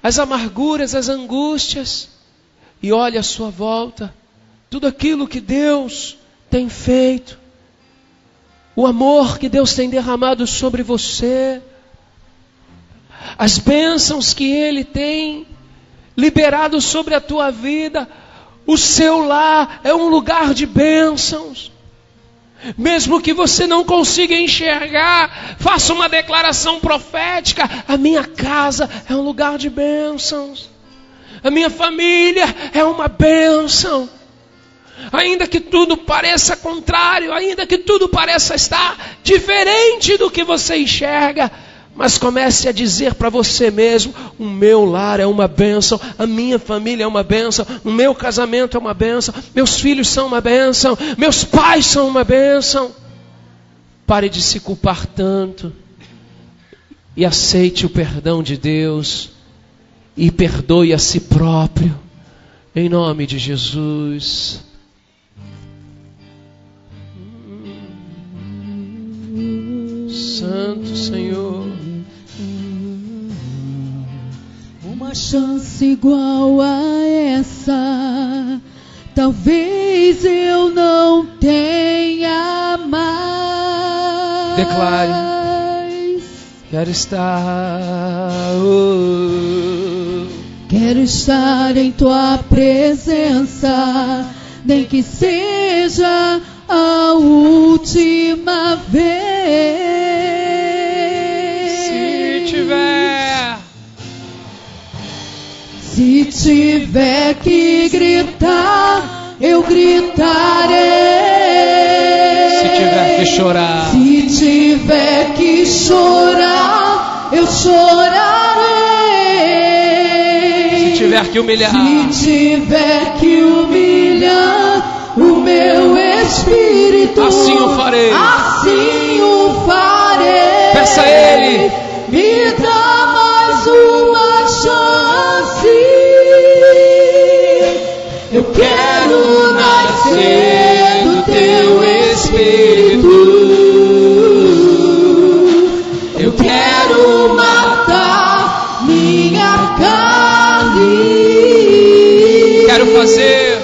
S2: as amarguras, as angústias, e olhe à sua volta, tudo aquilo que Deus tem feito, o amor que Deus tem derramado sobre você, as bênçãos que Ele tem liberado sobre a tua vida. O seu lar é um lugar de bênçãos. Mesmo que você não consiga enxergar, faça uma declaração profética: a minha casa é um lugar de bênçãos, a minha família é uma bênção. Ainda que tudo pareça contrário, ainda que tudo pareça estar diferente do que você enxerga, mas comece a dizer para você mesmo: o meu lar é uma bênção, a minha família é uma bênção, o meu casamento é uma bênção, meus filhos são uma bênção, meus pais são uma bênção. Pare de se culpar tanto e aceite o perdão de Deus e perdoe a si próprio, em nome de Jesus. Santo Senhor,
S1: uma chance igual a essa, talvez eu não tenha mais.
S2: Declare: quero estar,
S1: quero estar em tua presença, nem que seja a última vez.
S2: Se tiver,
S1: se tiver que gritar, eu gritarei.
S2: Se tiver que chorar,
S1: se tiver que chorar, eu chorarei.
S2: se tiver que humilhar,
S1: se tiver que humilhar o meu espírito,
S2: assim o farei.
S1: Assim o farei.
S2: Peça a Ele.
S1: Me dá mais uma chance. Eu quero nascer do teu espírito. Eu quero matar minha carne.
S2: Quero fazer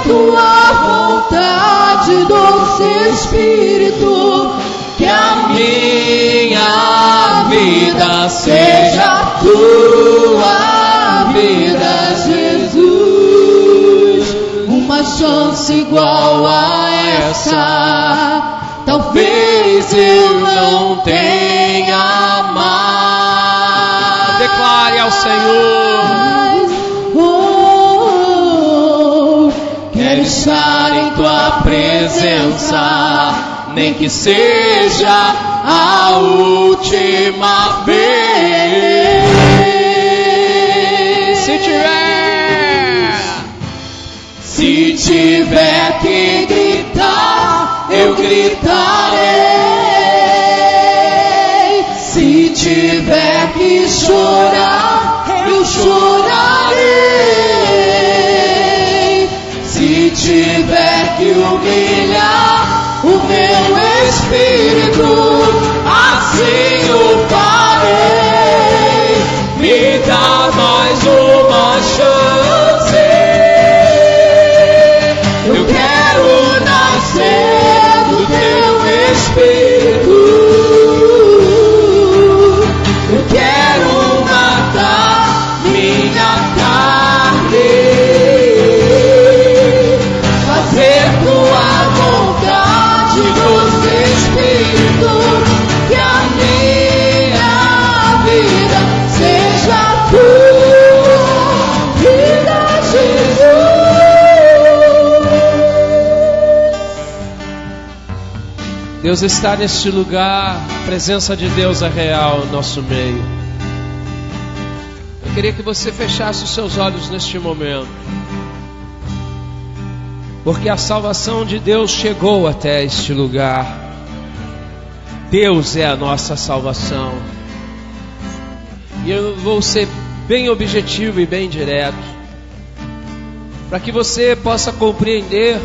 S1: tua vontade, doce Espírito. Que a minha vida seja tua vida, Jesus. Uma chance igual a essa, talvez eu não tenha mais.
S2: Declare ao Senhor.
S1: Quero estar em tua presença, nem que seja a última vez. Se tiver que gritar, eu gritarei. Se tiver que chorar, eu chorarei. Se tiver que humilhar o meu espírito, assim o farei. Me dá mais uma chance. Eu quero nascer do teu espírito. Eu quero matar minha carne, fazer tua vontade, doce Espírito. Que a minha vida seja tua vida, Jesus.
S2: Deus está neste lugar, a presença de Deus é real no nosso meio. Eu queria que você fechasse os seus olhos neste momento, porque a salvação de Deus chegou até este lugar. Deus é a nossa salvação. E eu vou ser bem objetivo e bem direto, para que você possa compreender.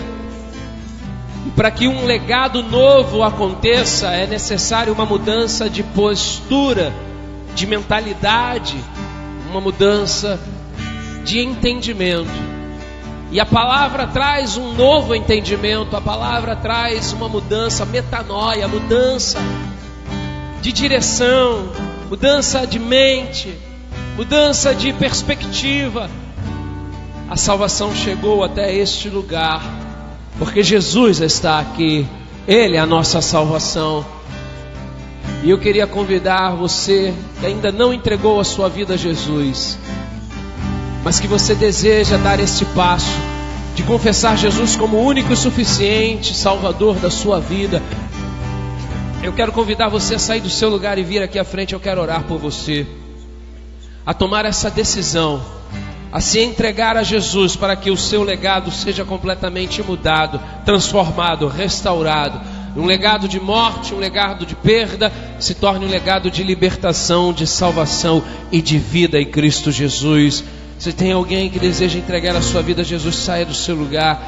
S2: E para que um legado novo aconteça, é necessário uma mudança de postura, de mentalidade, uma mudança de entendimento. E a palavra traz um novo entendimento, a palavra traz uma mudança, metanoia, mudança de direção, mudança de mente, mudança de perspectiva. A salvação chegou até este lugar, porque Jesus está aqui, Ele é a nossa salvação. E eu queria convidar você que ainda não entregou a sua vida a Jesus, mas que você deseja dar esse passo de confessar Jesus como o único e suficiente Salvador da sua vida. Eu quero convidar você a sair do seu lugar e vir aqui à frente. Eu quero orar por você, a tomar essa decisão, a se entregar a Jesus, para que o seu legado seja completamente mudado, transformado, restaurado. Um legado de morte, um legado de perda, se torne um legado de libertação, de salvação e de vida em Cristo Jesus. Se tem alguém que deseja entregar a sua vida a Jesus, saia do seu lugar,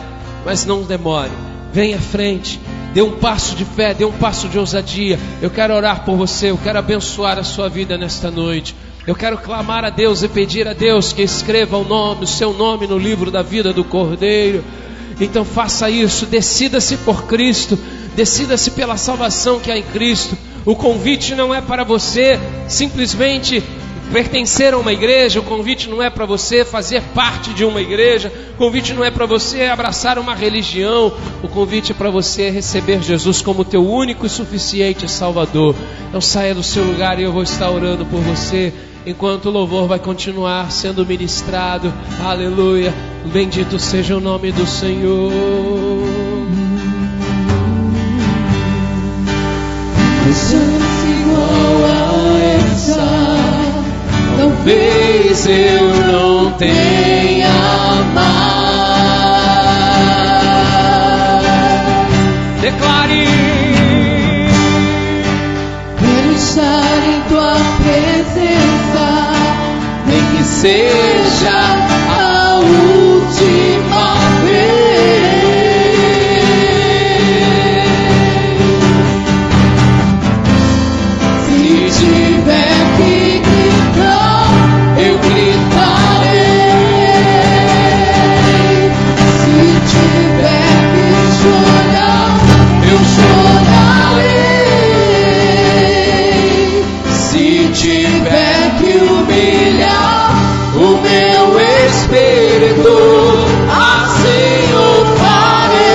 S2: mas não demore, venha à frente, dê um passo de fé, dê um passo de ousadia. Eu quero orar por você, eu quero abençoar a sua vida nesta noite. Eu quero clamar a Deus e pedir a Deus que escreva o seu nome no livro da vida do Cordeiro. Então faça isso, decida-se por Cristo, decida-se pela salvação que há em Cristo. O convite não é para você simplesmente pertencer a uma igreja, o convite não é para você fazer parte de uma igreja, o convite não é para você abraçar uma religião, o convite é para você receber Jesus como teu único e suficiente Salvador. Então saia do seu lugar e eu vou estar orando por você. enquanto o louvor vai continuar sendo ministrado. Aleluia. Bendito seja o nome do Senhor.
S1: Chance igual a essa, talvez eu não tenha mais.
S2: Declare.
S1: Quero estar em tua presença, nem que seja a última vez. Se tiver que gritar, eu gritarei. Se tiver que chorar, eu chorarei. Se tiver que humilhar o meu espírito, assim eu farei.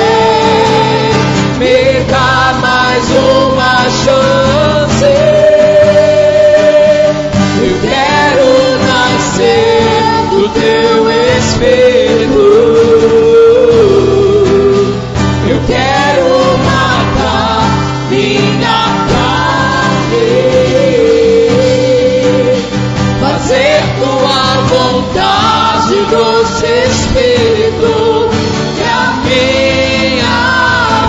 S1: Me dá mais uma chance. Eu quero nascer do teu espírito. Eu quero matar minha carne, fazer tua vontade, doce Espírito, que a minha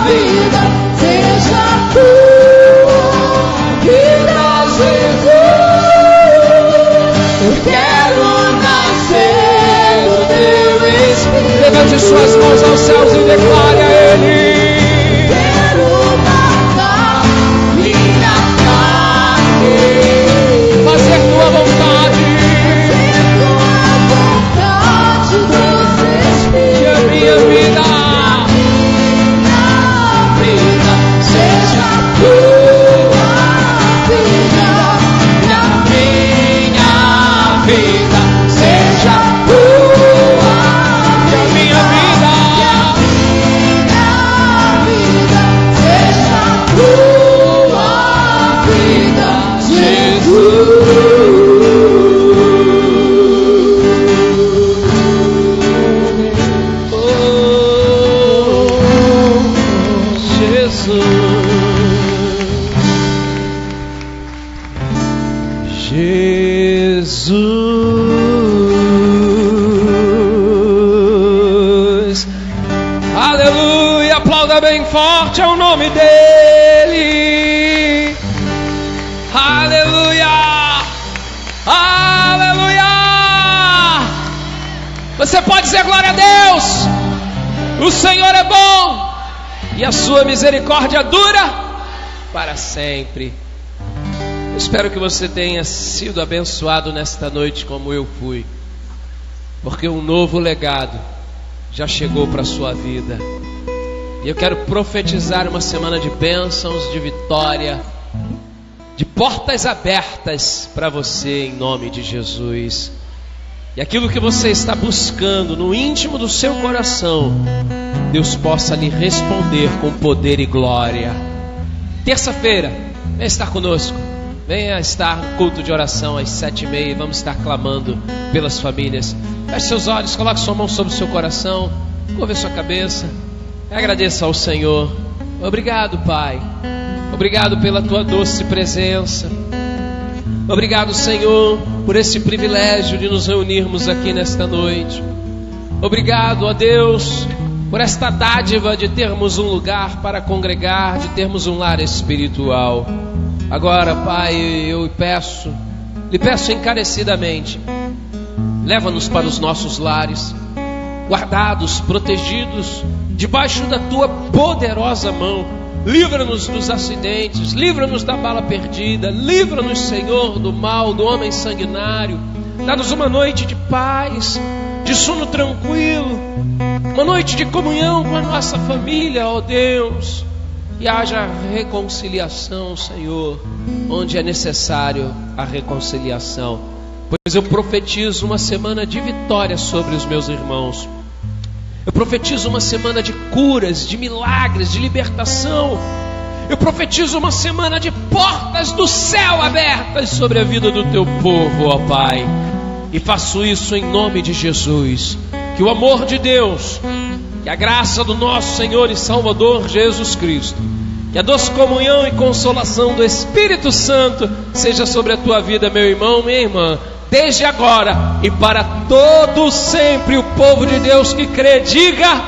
S1: vida seja tua vida, Jesus. Eu quero nascer do teu Espírito.
S2: Levante suas mãos aos céus e declare a Ele.
S1: Quero matar minha carne,
S2: Fazer tua vontade. Que a minha vida
S1: seja tua vida, que a minha vida seja tua,
S2: que a minha vida
S1: seja tua vida, Jesus.
S2: Jesus. Aleluia. Aplauda bem forte ao nome dele. Aleluia. Aleluia. Você pode dizer glória a Deus. O Senhor é bom e a sua misericórdia dura para sempre. Eu espero que você tenha sido abençoado nesta noite como eu fui, porque um novo legado já chegou para a sua vida. E eu quero profetizar uma semana de bênçãos, de vitória, de portas abertas para você em nome de Jesus. E aquilo que você está buscando no íntimo do seu coração, Deus possa lhe responder com poder e glória. Terça-feira, venha estar conosco. Venha estar no culto de oração às 7h30. Vamos estar clamando pelas famílias. Feche seus olhos, coloque sua mão sobre o seu coração, curve sua cabeça, agradeça ao Senhor. Obrigado, Pai. Obrigado pela tua doce presença. Obrigado, Senhor, por esse privilégio de nos reunirmos aqui nesta noite. Obrigado, ó Deus, por esta dádiva de termos um lugar para congregar, de termos um lar espiritual. Agora, Pai, eu lhe peço encarecidamente, leva-nos para os nossos lares, guardados, protegidos, debaixo da Tua poderosa mão. Livra-nos dos acidentes, livra-nos da bala perdida, livra-nos, Senhor, do mal, do homem sanguinário. Dá-nos uma noite de paz, de sono tranquilo, uma noite de comunhão com a nossa família, ó Deus. E haja reconciliação, Senhor, onde é necessário a reconciliação. Pois eu profetizo uma semana de vitória sobre os meus irmãos. Eu profetizo uma semana de curas, de milagres, de libertação. Eu profetizo uma semana de portas do céu abertas sobre a vida do teu povo, ó Pai. E faço isso em nome de Jesus. Que o amor de Deus, que a graça do nosso Senhor e Salvador Jesus Cristo, que a doce comunhão e consolação do Espírito Santo seja sobre a tua vida, meu irmão, minha irmã, desde agora e para todo sempre. O povo de Deus que crê, diga,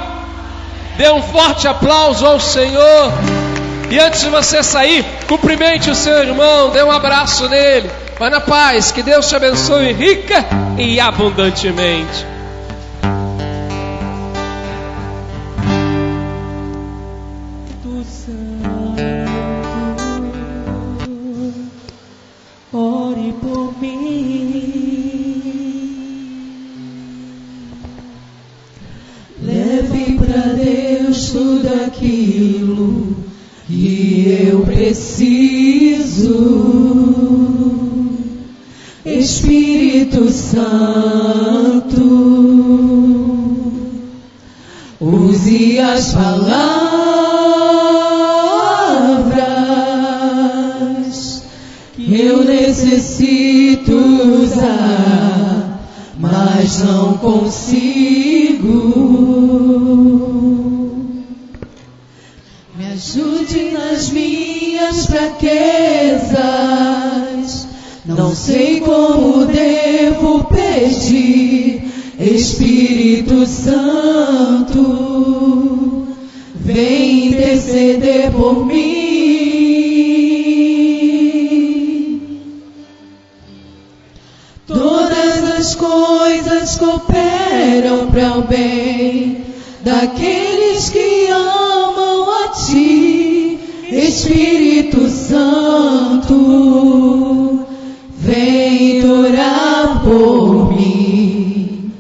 S2: dê um forte aplauso ao Senhor. E antes de você sair, cumprimente o seu irmão, dê um abraço nele. Vai na paz, que Deus te abençoe rica e abundantemente.
S1: Ore por mim, leve pra Deus tudo aquilo que eu preciso. Espírito Santo, use as palavras que eu necessito usar, mas não consigo. Me ajude nas minhas fraquezas, não sei como devo pedir. Espírito Santo, vem interceder por mim. Todas as coisas cooperam para o bem daqueles que amam a Ti. Espírito Santo, vem orar por mim.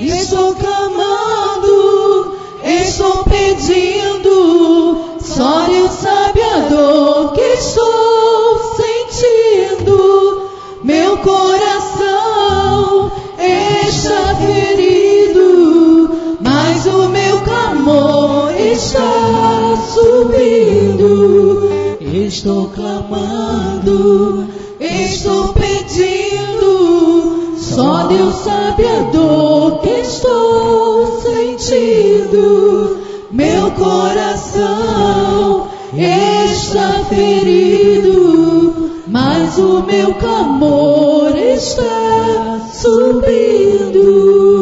S1: Estou clamando, estou pedindo, só Deus sabe a dor que estou sentindo. Meu coração está ferido, mas o meu clamor está subindo. Estou clamando, estou pedindo, só Deus sabe a dor que estou sentindo. Meu coração está ferido, mas o meu clamor está subindo.